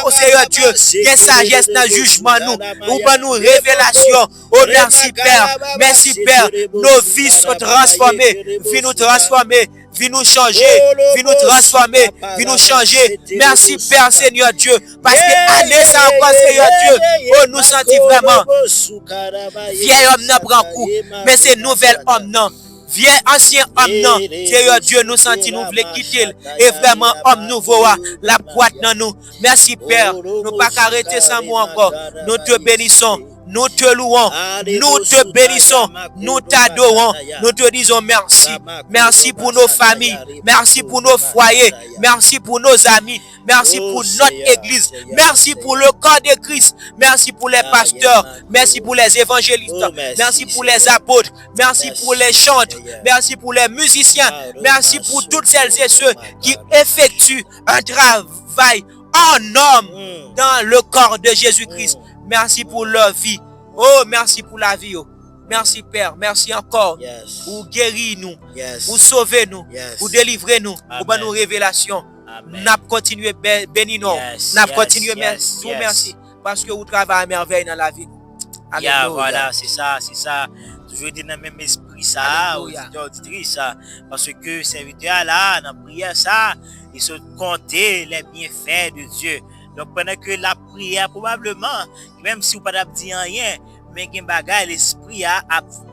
oh Seigneur Dieu, que sagesse dans le jugement nous, ou ben nous révélation, oh merci Père, merci Père, nos vies sont transformées, vie nous transformer, vie nous changer, vie nous transformer, vie nous changer. Merci Père Seigneur Dieu, parce que année ça encore Seigneur Dieu, oh nous sentons vraiment, vieil homme n'a prend coup, mais c'est nouvel homme non. Vieux ancien homme non, Seigneur Dieu, nous sentons nous voulons quitter et vraiment homme nouveau la croix dans nous. Merci Père, nous pas arrêter sans moi encore. Nous te bénissons, nous te louons, nous te bénissons, nous t'adorons, nous te disons merci. Merci pour nos familles, merci pour nos foyers, merci pour nos amis, merci pour notre église, merci pour le corps de Christ, merci pour les pasteurs, merci pour les évangélistes, merci pour les apôtres, merci pour les chantres, merci pour les musiciens, merci pour toutes celles et ceux qui effectuent un travail en homme dans le corps de Jésus-Christ. Merci pour leur vie. Oh, merci pour la vie. Oh. Merci Père. Merci encore pour guérir nous, pour sauver nous, pour délivrer nous, pour donner nos révélations. N'a continué béni nous. N'a continué merci. Merci parce que vous travaillez à merveille dans la vie. Yeah, voilà, c'est ça. Toujours dans le même esprit ça, auditrice ça, parce que serviteur là, dans la prière ça, il se compter les bienfaits de Dieu. Donc pendant que la prière probablement, même si vous pas dit rien, mais gen bagay l'esprit a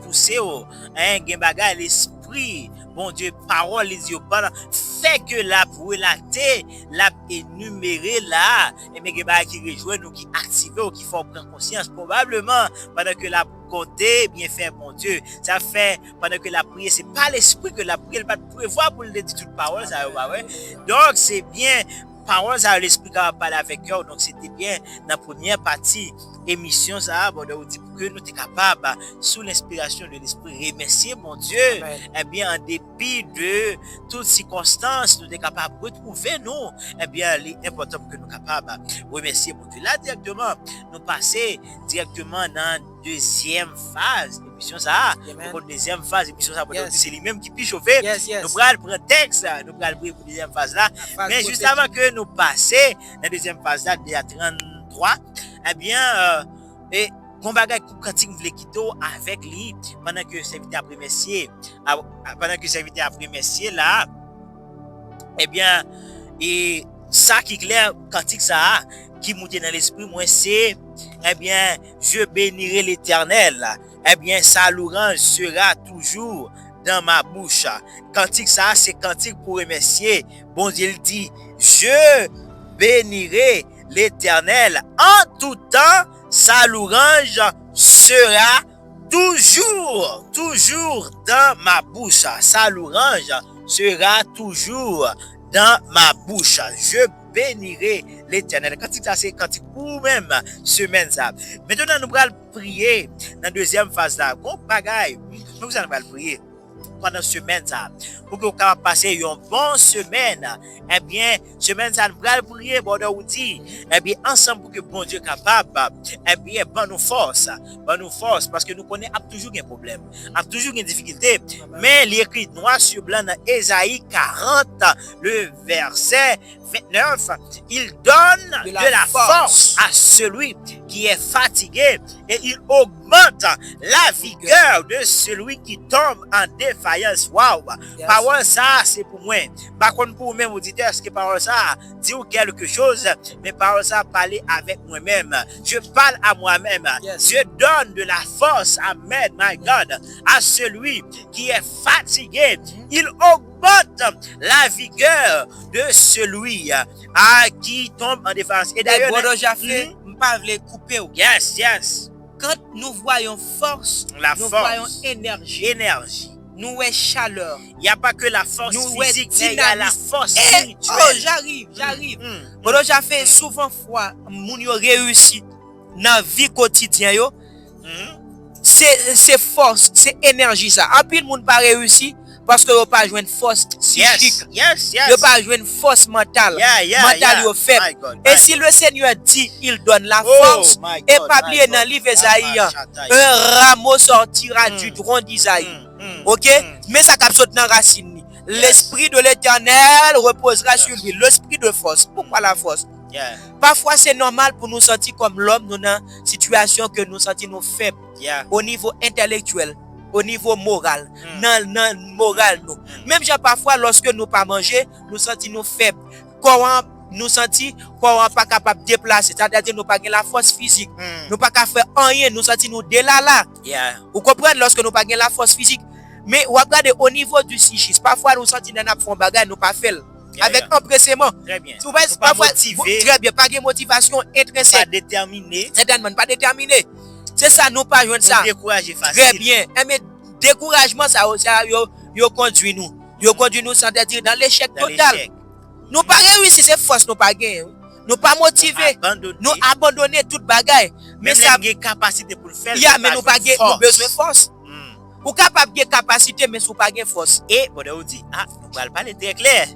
poussé gen bagay l'esprit, bon Dieu, parole les yeux pas fait que la relater, la énumérer là, et mais gen bagay qui rejoint nous, qui active ou qui font prendre conscience probablement pendant que la côté bien fait mon Dieu, ça fait pendant que la prière c'est pas l'esprit que la prière pas prévoir pour le dire toute parole ça ouais. Donc c'est bien parole ça l'esprit qui va parler avec eux, donc c'était bien dans la première partie émission ça bon on dit pour que nous sommes capables sous l'inspiration de l'esprit remercier mon Dieu. Amen. Eh bien en dépit de toutes circonstances nous sommes capables de retrouver nous, eh bien il est important que nous sommes capables de remercier mon Dieu. Là directement nous passer directement dans deuxième phase émission ça pour deuxième phase émission ça c'est lui même qui peut chauffer. Nous prenons prendre texte, nous prenons prier pour deuxième phase là, mais juste avant que nous passer dans deuxième phase là de 33, eh bien et qu'on bagay quand vous voulez quitter avec lui pendant que serviteur après messier là, eh bien et ça qui clair cantique ça qui monte dans l'esprit moi c'est eh bien je bénirai l'Éternel, eh bien sa louange sera toujours dans ma bouche. Cantique ça c'est cantique pour remercier bon Dieu. Il dit je bénirai l'Éternel en tout temps, sa louange sera toujours dans ma bouche. Sa louange sera toujours dans ma bouche. Je bénirai l'Éternel. Quand ça c'est quand pour même semaine ça. Maintenant nous allons prier dans deuxième phase là. Bon bagaille, nous allons prier pendant semaine ça pour que vous puissiez passer une bonne semaine. Eh bien semaine ça nous allons prier bon on dit eh bien ensemble pour que bon Dieu capable eh bien bonne nous force parce que nous connaissons toujours un problème, toujours une difficulté, mais l'écrit noir sur blanc dans Ésaïe 40 le verset 29, il donne de la force à celui qui est fatigué et il augmente la vigueur de celui qui tombe en défaillance. Wow! Yes. Parole ça, c'est pour moi. Par contre, pour vous-même, auditeurs, est-ce que parole ça dit quelque chose? Mais parole ça, parler avec moi-même. Je parle à moi-même. Yes. Je donne de la force, amen, my God, à celui qui est fatigué. Il augmente la vigueur de celui à qui tombe en défense. Et d'ailleurs, pas voulais couper. yes. Quand nous voyons force, nous voyons énergie. Nous voyons chaleur. Il n'y a pas que la force physique, mais il y a la force spirituelle. Oh, j'arrive. Bon, j'ai fait souvent fois, moun yo réussi dans la vie quotidienne. C'est force, c'est énergie ça. En pile, moun pas réussi parce que yo pas joué une force psychique. Yo pas joué une force mentale. Mentale yo faible. Et si le Seigneur dit, il donne la force, et pas oublier dans le livre Isaïe, un rameau sortira du tronc d'Isaïe. OK? Mais ça cap saute dans racine. L'esprit de l'Éternel reposera sur lui. L'esprit de force. Pourquoi la force? Parfois c'est normal pour nous sentir comme l'homme nous dans une situation que nous sentons nous faibles au niveau intellectuel, au niveau moral, dans moral nous. Même parfois lorsque nous pas manger, nous sentons nous faibles. Comment nous sentons qu'on pas capable de déplacer, c'est-à-dire nous pas la force physique. Nous pas capable faire rien, nous sentons nous délala. Vous comprenez lorsque nous pas la force physique. Mais regardez au niveau du psychisme, parfois nous sentons dans fond bagage nous pas faire. Avec empressement. Très bien. Tu vois, pas motivé. Très bien, pas de motivation intrinsèque. Pas déterminé. Certainement pas déterminé. C'est ça, nous pas joindre ça. Décourager facile. Très bien. Mais découragement, ça yo conduit nous. Yo conduit nous sans dire dans l'échec total. Nous pas réussi, c'est force nous pas gagner. Nous pas motiver. Nous abandonner toute bagaille. Mais ça a capacité pour le faire. Mais nous pas nous besoin de force. Ou capable de capacité mais sous pas de force. Et bon on dit on va parler très clair.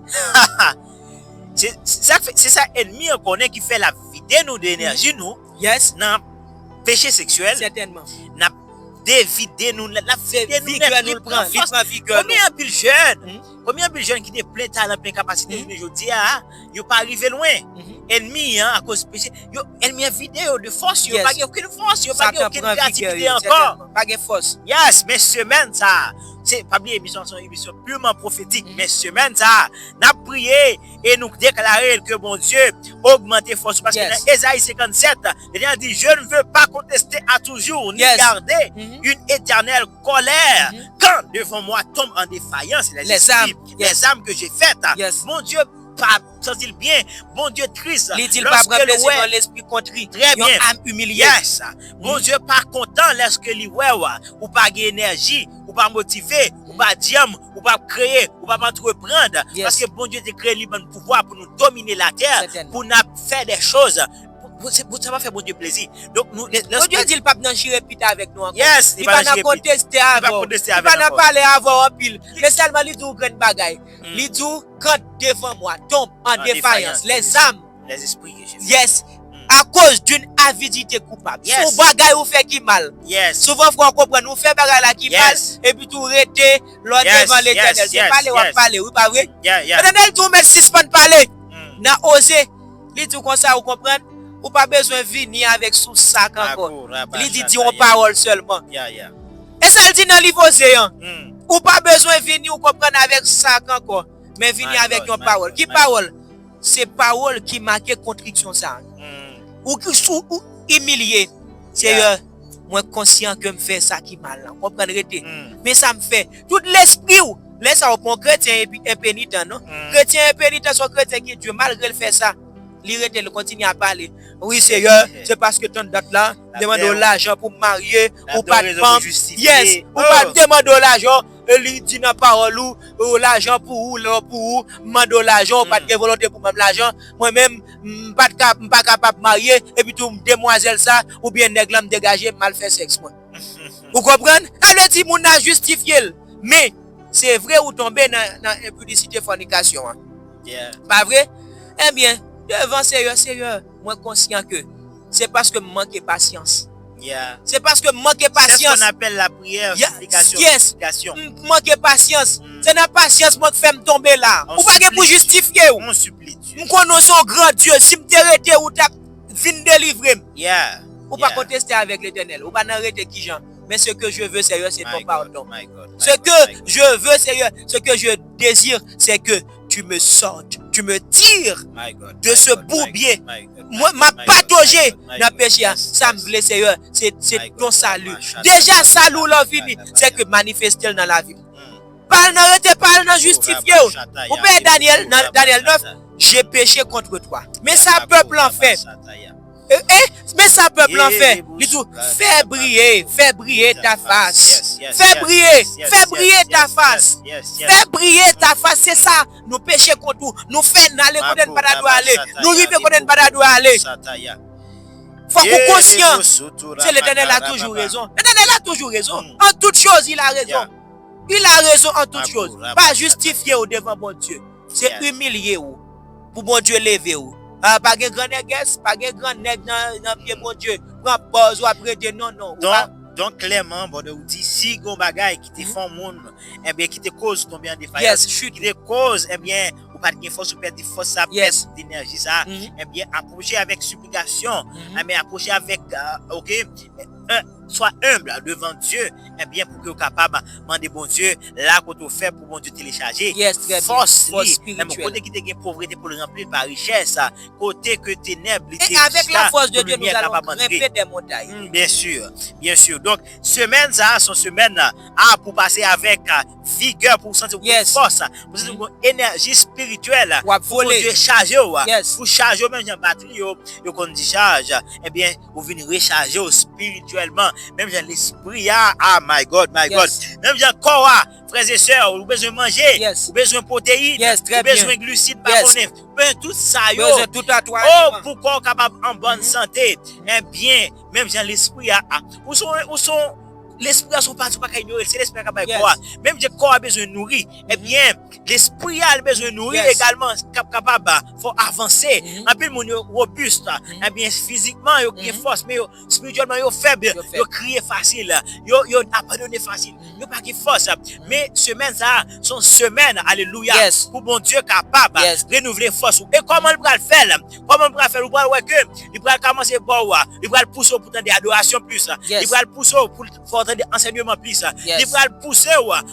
c'est ça ennemi on connaît qui fait la vider nous d'énergie nous. Yes, dans péché sexuel. Certainement. N'a dévider nous la vigueur nous prend vigueur. Combien de jeunes qui ont plein talent, plein capacité je dis yo pas arrivé loin. Ennemi à cause péché, ennemi a vidé de force, yo pas aucune force, yo pas aucune créativité encore. Pas de force. Yes, mais semaine ça, c'est pas bien émission purement prophétique, mais semaine ça, n'a prié et nous déclarer que bon Dieu augmente force parce que dans Ésaïe 57, il a dit je ne veux pas contester à toujours ni garder une éternelle colère quand devant moi tombe en défaillance les âmes que j'ai faites. Mon Dieu pas sent-il bien, bon Dieu triste. Il dit pas prendre plaisir dans l'esprit contrit. Très bien. Âme humiliée. Yes. Bon Dieu pas content lorsque il ou pas énergie, ou pas motivé, ou pas diam, ou pas créer, ou pas entreprendre. Parce que bon Dieu te créé libre pouvoir pour nous dominer la terre, pour nous faire des choses. Ça va faire bon Dieu plaisir. Donc nous bon Dieu dit pas dans chirer pita avec nous encore. Yes, il va pas contester avant. Il va pas parler avant en pile. Mais seulement il dit grand bagaille. Il dit quand devant moi tombe en défaillance les âmes, les esprits que j'ai. Yes. À cause d'une avidité coupable. Sous bagaille ou fait qui mal. Yes. Souvent faut comprendre nous fait bagaille là qui mal et puis tout rester l'autre devant l'Éternel. C'est parler ou parler, oui pas vrai? L'Éternel tout met suspend parler. N'a osé. Il dit comme ça vous comprenez? Ou pas besoin de venir avec sous sac encore. Il dit une parole seulement. Et ça il dit dans le livre Océan. Ou pas besoin de venir ou comprendre avec sac encore. Mais venir avec une parole. Qui parole? C'est parole qui marque contrition ça. Ou humilié. C'est moi conscient que me fait ça qui mal. Comprendre? Mais ça me fait. Tout l'esprit ou. Laisse ça au chrétien impénitent, non? Chrétien impénitent sont chrétiens qui Dieu malgré le fait ça. Il continue à parler. Oui, Seigneur, c'est parce que ton date là, demande de l'argent pour me marier, ou pas de femme. Yes, ou pas demander l'argent, il dit dans parole ou l'argent pour ou, demande l'argent, pas de volonté pour même l'argent. Moi-même, pas capable de marier, et puis tout demoiselle ça, ou bien nègre me dégager, mal fait sexe. Vous comprenez? Elle dit, mon a justifié. Mais, c'est vrai ou tomber dans l'impudicité fornication. Pas vrai? Eh bien, devant Seigneur, moi conscient que c'est parce que je manque de patience. Yeah. C'est parce que manquer C'est ce patience. qu'on appelle la prière, Yeah, supplication, yes. supplication. Manquer patience. C'est la patience moi qui fait me tomber là. On Ou pas supplie pour Dieu. justifier ou. On supplie Dieu. Nous connaissons un grand Dieu. Si me t'arrêter ou t'as vinn délivrer. Yeah. Ou pas contester avec l'Éternel. Ou pas n'arrêter qui Jean. Mais ce que je veux, Seigneur, c'est ton pardon. Ce que je veux, Seigneur, ce que je désire, c'est que tu me sortes, tu me tires de ce bourbier. Moi, ma patauger dans le péché, ça me voulait, Seigneur, c'est ton salut. Déjà, salut, là, fini, c'est que manifester dans la vie. Parle, n'arrêtez pas, non, justifier. Ou bien Daniel 9, j'ai péché contre toi. Mais ça, peuple en fait. Mais ça peuple en fait. Fais briller ta face. Fais briller ta face. Fais briller ta face. C'est ça. Nous péchons contre nous. Nous faisons aller qu'on n'est pas doit aller. Nous vivons qu'on n'est pas doit aller. Faut qu'on conscient. C'est l'Éternel a toujours raison. L'Éternel a toujours raison. En toutes choses, il a raison. Il a raison en toutes choses. Pas justifier au devant bon Dieu. C'est humilier ou. Pour bon Dieu lever ou. Pas de grand négresse, pas de grand nègre dans pied mon Dieu. Prends pause ou après Dieu, non. Donc clairement, bon, on dit si gon bagay qui te font monde, eh bien qui te cause tomber en défaillance, qui te cause, eh bien, ou pas de force ou perdre de force, ça perte d'énergie, ça, eh bien, approcher avec supplication, eh bien, approcher avec, sois humble devant Dieu, eh bien, pour que vous capable de demander bon Dieu, là, qu'on te fait pour bon Dieu télécharger, force spirituelle. Côté qui te gagne pauvreté pour le remplir par richesse, côté que ténèbres, et avec la force de Dieu, nous allons grimper des montagnes. Bien sûr. Donc, semaine, ça, son semaine, pour passer avec vigueur, pour sentir force, pour sentir énergie spirituelle, pour Dieu charger, pour charger, même dans la batterie, qu'on dit charge, eh bien, vous venez recharger spirituellement. Même dans l'esprit, my God. Même dans le corps, frères et sœurs, vous avez besoin de manger, vous avez besoin de protéines, vous avez besoin de glucides, tout ça, pour qu'on soit capable en bonne santé. Eh bien, même dans l'esprit, où sont l'esprit a son parti pas ignorer, c'est l'esprit qui a quoi. Même le corps a besoin de nourrir, eh bien, l'esprit a besoin de nourrir également, capable, faut avancer. Un peu mon robuste, eh bien, physiquement, il a force, mais spirituellement, il est faible, il crie facile, il abandonne facile, il n'a pas de force. Mais semaine, ça, son semaine, alléluia, pour bon Dieu capable, renouveler force. Et comment il va le faire? Comment il va le faire? Il va il va commencer par il va le pousser pour des adorations plus, il va le pousser pour des enseignements plus, il va le pousser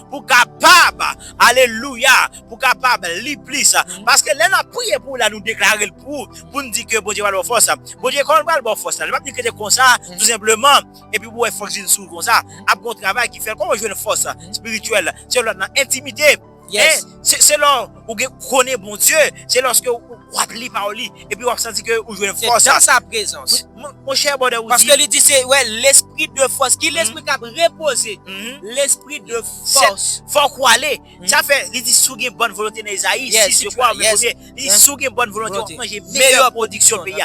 pour capable, alléluia, pour capable lire plus, parce que là, on a prié pour nous déclarer pour nous dire que bon Dieu va le force. Bon Dieu, quand on va le force, il va dire que c'est comme ça, tout simplement, et puis vous fonctionner sous comme ça, après un travail qui fait, comment jouer une force spirituelle, c'est notre intimité. C'est là où vous connaissez bon Dieu, c'est lorsque vous appelez par lui et puis vous sentez que vous jouez une force. Dans sa présence. Mon cher bonheur, parce que il dit c'est l'esprit de force, qui l'esprit qui a reposé. L'esprit de force. Faut quoi aller. Ça fait, il dit sous une bonne volonté dans Isaïe, si tu crois, il dit sous une bonne volonté, manger meilleure production pays.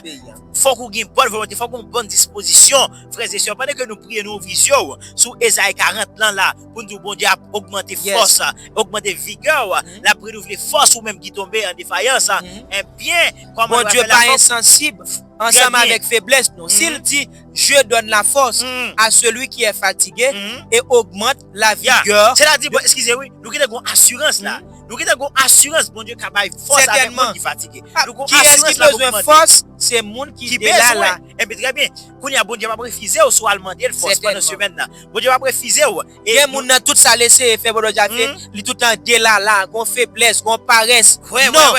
Faut qu'on ait une bonne volonté, faut qu'on ait une bonne disposition, frères et sœurs. Pendant que nous prions nos visions sur Isaïe 40 là, pour nous, bon Dieu, augmenter force, augmenter vigueur, la renouveler force ou même qui tombe en défaillance. Eh bien, comment bon Dieu pas insensible ensemble avec faiblesse. Non. S'il dit, je donne la force à celui qui est fatigué et augmente la vigueur. C'est-à-dire, excusez-moi, nous avons une assurance là. Nous avons une assurance, bon Dieu, qui a force avec monde qui est fatigué. Qui est-ce qui a besoin de force? C'est monde qui est là. Et bien, très bien. Quand il y a bon Dieu, va refuser ou soit demander de force pendant semaine là. Bon Dieu va refuser. Et moun nan tout ça laissé faire bon Dieu fait, li tout en là, qu'on faiblesse, qu'on paresse. Non,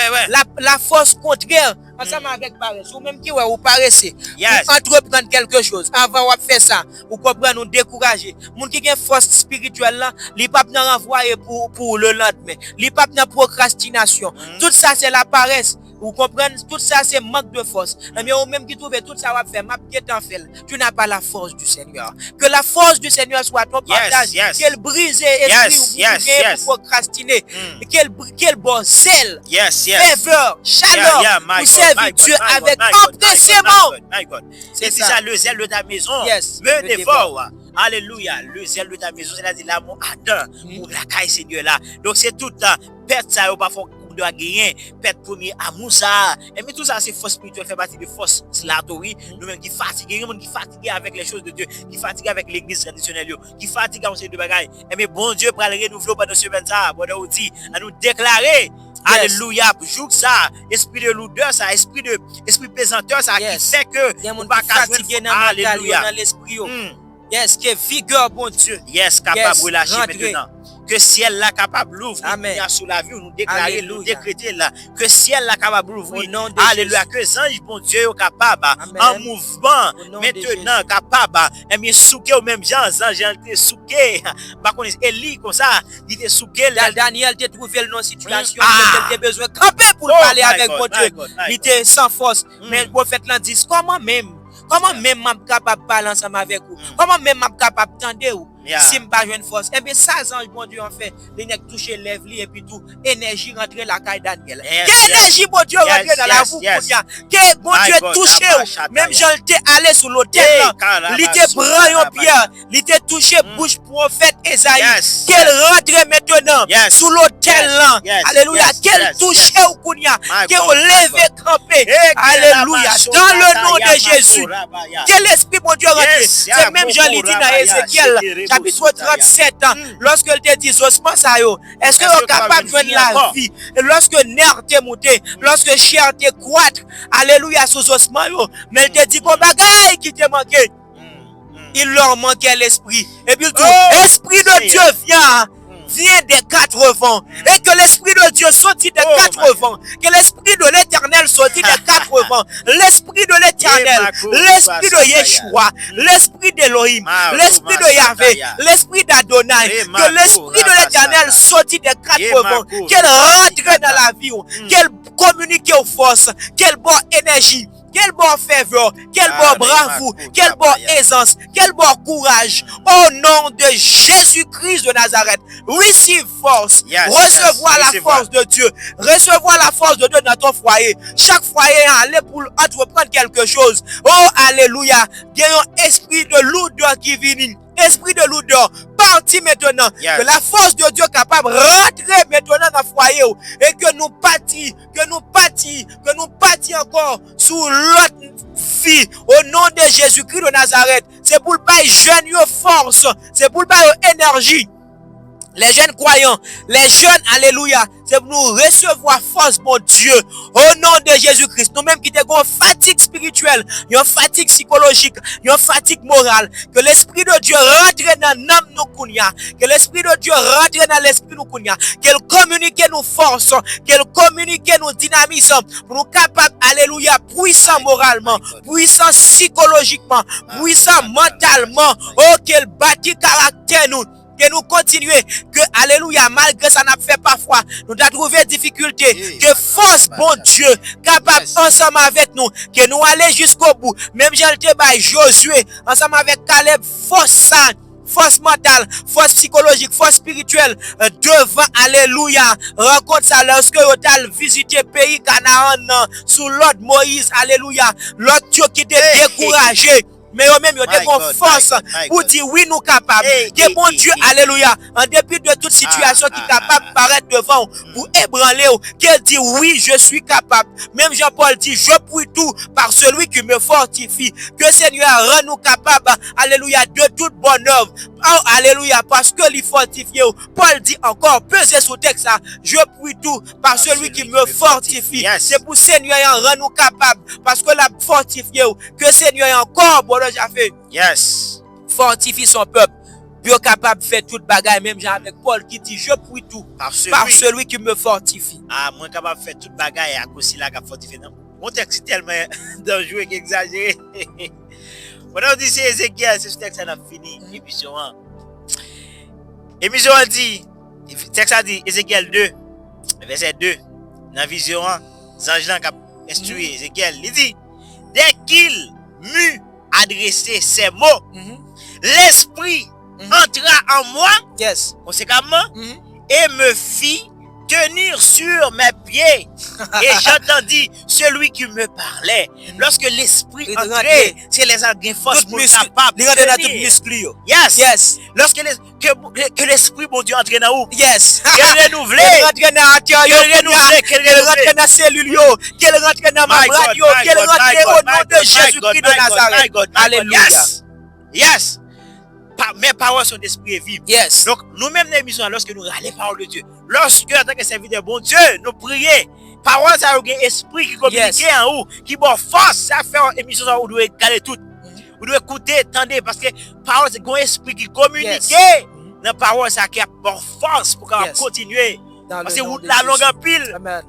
la force contraire ensemble avec paresse, ou même qui ou paressez, ou entreprendre quelque chose, avant ou faire ça, ou comprendre nous décourager. Moun qui gen force spirituelle là, li pas nan renvoyer pour le lendemain. Li pas nan procrastination. Tout ça c'est la paresse. Vous comprenez, tout ça c'est manque de force. Mais ou même qui trouve tout ça va faire, tu n'as pas la force du Seigneur. Que la force du Seigneur soit ton partage, qu'elle brise esprit ou pour procrastiner, qu'elle bon zèle, ferveur, chaleur, pour servir Dieu avec empressement. C'est ça, le zèle de ta maison me dévore. Alléluia, le zèle de ta maison, c'est-à-dire l'amour ardent pour la caille Seigneur là. Donc c'est tout perte ça, on doit gagner, perdre premier amour ça. Et mais tout ça c'est force spirituelle, fait partie de force slatory, nous-mêmes qui fatigués, qui fatigués avec les choses de Dieu, qui fatigués avec l'église traditionnelle, qui fatigués avec ces deux bagailles. Et mais bon Dieu pour le renouveler pendant ce semaine ça, bon dit à nous déclarer alléluia, pour jouer ça, esprit de lourdeur ça, esprit pesanteur ça qui fait que on va fatiguer dans l'esprit. Yes, qui est vigueur, bon Dieu. Yes, capable de lâcher maintenant. Que ciel là capable d'ouvrir sous la vie, nous déclarer, nous décréter là. Que ciel là capable d'ouvrir. Alléluia. Que ange, bon Dieu, est capable, en mouvement, maintenant, capable. Et bien, souké au même genre, ange, il était souké. Par contre, Élie, comme ça, il était souké. Daniel, tu trouvé dans une situation où il avait besoin de camper pour parler avec bon Dieu. Il était sans force. Mais le prophète l'a dit, comment même je capable de parler ensemble avec vous? Comment même je capable d'entendre vous? Si je pas une force. Eh bien, ça, ange, bon Dieu, en fait, les nègres toucher lèvres et puis tout, énergie rentrer la caille Daniel. Quelle énergie, bon Dieu, rentrer dans la boue, que bon Dieu touché, même Jean était allé sur l'autel, il était bras en pierre, il était touché bouche prophète Esaïe, qu'elle rentre maintenant sous l'autel là. Alléluia, qu'elle touché au Kounia, qu'elle levé campé. Alléluia, dans le nom de Jésus. Quel esprit, bon Dieu, rentre. C'est même Jean l'ai dit dans Ézéchiel, chapitre 37, lorsque il te dit, ossements ça yo, est-ce que vous êtes capable de joindre la vie? Et lorsque nerf t'est monté, lorsque chair t'est croître, alléluia, sous ossements yo, mais il te dit qu'on bagaille qui te manqué. Il leur manquait l'esprit. Et puis tout, esprit de Dieu vient des quatre vents. Et que l'esprit de Dieu sortit des quatre vents. Que l'esprit de l'éternel sortit des quatre vents. L'esprit de l'éternel, l'esprit de Yeshua, l'esprit d'Elohim, l'esprit de Yahvé, l'esprit d'Adonai. Que l'esprit de l'éternel sortit des quatre vents. Qu'elle rentre dans la vie. Qu'elle communique aux forces. Qu'elle bonne énergie. Quel bon faveur, quel bon bravoure, quel bon aisance, quel bon courage. Au nom de Jésus-Christ de Nazareth, receive force, recevoir la force de Dieu, recevoir la force de Dieu dans ton foyer. Chaque foyer allez pour entreprendre quelque chose. Oh, alléluia. Il y a un esprit de lourdeur qui vient. Esprit de lourdeur, parti maintenant. Que la force de Dieu capable de rentrer maintenant dans le foyer et que nous partions encore sous l'autre vie au nom de Jésus-Christ de Nazareth. C'est pour le pas jeune force, c'est pour le pas énergie. Les jeunes croyants, les jeunes, alléluia, c'est pour nous recevoir force, mon Dieu, au nom de Jésus-Christ. Nous-mêmes qui avons fatigue spirituelle, une fatigue psychologique, une fatigue morale, que l'Esprit de Dieu rentre dans l'âme nous kounia, que l'Esprit de Dieu rentre dans l'Esprit nous kounia, qu'elle communique nos forces, qu'elle communique nos dynamismes, pour nous capables, alléluia, puissants moralement, puissants psychologiquement, puissants mentalement, oh, qu'elle bâtit caractère nous. Que nous continuons, que alléluia, malgré ça n'a fait parfois, nous avons trouvé difficulté, que force, bon Dieu, capable ensemble avec nous, que nous allons jusqu'au bout, même j'ai été by Josué, ensemble avec Caleb, force mentale, force psychologique, force spirituelle, devant, alléluia, rencontre ça lorsque vous avez visité le pays Canaan, sous l'ordre Moïse, alléluia, l'autre qui était découragé. Mais eux-mêmes, ils ont des force pour dire oui, nous capables. Que bon Dieu, alléluia, en dépit de toute situation qui est capable de paraître devant pour ébranler, qu'elle dit oui, je suis capable. Même Jean-Paul dit, je puis tout par celui qui me fortifie. Que Seigneur rend nous capables, alléluia, de toute bonne œuvre. Oh, alléluia, parce que les fortifiés, Paul dit encore, pesez sous texte ça, je puis tout par celui qui me fortifie. C'est pour Seigneur rend nous capables, parce que la fortifié, que Seigneur encore, bon, fait. Yes. Fortifie son peuple. Puis capable de faire toute bagaille, même avec Paul qui dit je puis tout par celui qui me fortifie. Ah, moi capable de faire toute bagaille à cause là qui fortifie. Mon texte est tellement dangereux qu'exagéré. On dit c'est Ézéchiel, c'est ce texte a fini. Émission dit, texte a dit Ézéchiel 2, verset 2, dans vision 1, ange là qui a instruit Ézéchiel, il dit dès qu'il m'eut adressé ces mots, l'esprit entra en moi, conséquemment, et me fit tenir sur mes pieds. Et j'entendis celui qui me parlait. Lorsque l'esprit entrait, c'est les organes force pour capable de tenir. Yes. Lorsque que l'esprit bon Dieu entre dans vous. Yes. Qu'elle renouvelle. Qu'elle rentre dans la terre, Qu'elle rentre dans la cellule, qu'elle rentre dans ma radio, qu'elle rentre au nom de Jésus-Christ de Nazareth. Alléluia. Yes. Mes paroles sont d'esprit et vivent. Yes. Donc, nous-mêmes, dans l'émission, lorsque nous râlons les paroles de Dieu, lorsque, en tant que serviteur de bon Dieu, nous prions, parole, ça a un esprit qui communique en haut, qui bon force, ça fait une émission, vous devez garder tout. Vous devez écouter, attendez, parce que parole, c'est un esprit qui communique. Dans la parole, ça a bon force pour continuer. Parce que vous la longue en pile. Amen.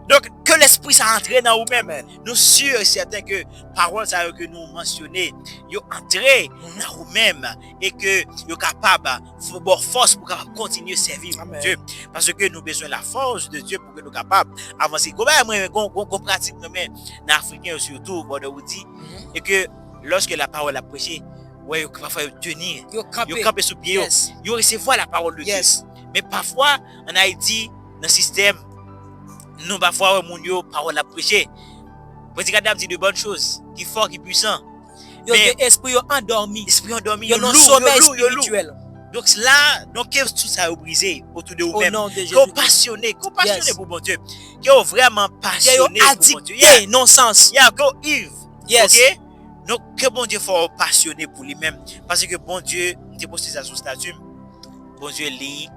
Donc, que l'esprit ça entre dans vous-même. Nous sûrs et certains que parole ça que nous mentionnons, yo entré dans vous-même et que yo capable de force pour continuer à servir Dieu. Parce que nous avons besoin de la force de Dieu pour que nous capables d'avancer. Comment on pratique nous-mêmes, dans l'Africain surtout, vous dit, et que lorsque la parole a prêché, ouais, parfois tenir, yo camper sous pied, yo recevoir la parole de Dieu. Mais parfois, en Haïti, dans le système, nous parfois mon yo parole à prêcher. Prédicateur dit de bonnes choses, qui fort, qui puissant. Mais esprit endormi. Esprit endormi, yo non sommeil spirituel. Donc là, donc tout ça est brisé autour de vous-même. Passionné pour bon Dieu. Qui est vraiment passionné pour bon Dieu. Non sens. Yves. Yes. OK? Donc que bon Dieu faut passionné pour lui-même parce que bon Dieu, il posé ça sur statut. Bon Dieu li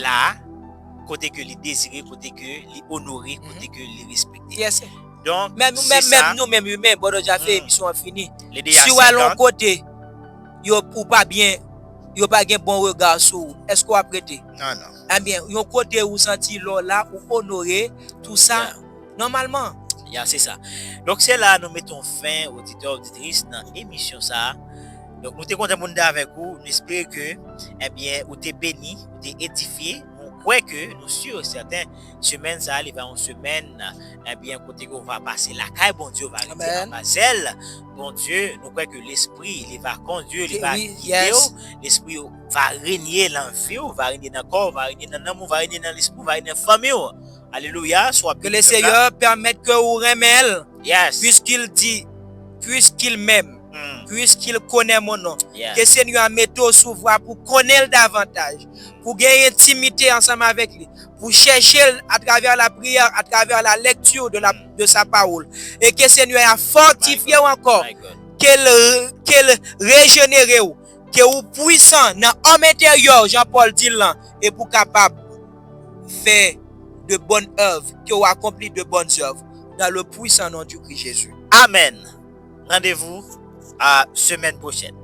là côté que les désirer, côté que les honorer, côté que les respecter. Yes. Donc même nous-mêmes humains, bon déjà fait émission finie. Si ou allons côté yo ou pas bien, yo pas gen bon regard sur est-ce qu'on a prêté? Non. Eh bien, yon côté ou senti là ou honorer tout ça normalement. C'est ça. Donc c'est là nous mettons fin auditeurs auditrices dans émission ça. Donc nous te content avec vous, nous espérons que vous t'es béni, vous t'es édifié. Ouais que nous sûrs certains semaines ça il va une semaine côté qu'on va passer la caille bon Dieu va arriver à Basel bon Dieu nous croyons que l'esprit il va conduire il va guider l'esprit va régner l'enfant va régner dans le corps va régner dans l'amour va régner dans l'esprit va régner dans la famille. Alléluia. Soit que le Seigneur permette que vous remel puisqu'il dit puisqu'il m'aime puisqu'il connaît mon nom, que le Seigneur mette sous voie pour connaître davantage, pour gagner intimité ensemble avec lui, pour chercher à travers la prière, à travers la lecture de sa parole, et que le Seigneur a fortifié encore, qu'elle régénère, que vous puissant dans l'homme intérieur, Jean-Paul dit là, et pour capable faire de bonnes œuvres, que vous accompli de bonnes œuvres, dans le puissant nom du Christ Jésus. Amen. Rendez-vous à semaine prochaine.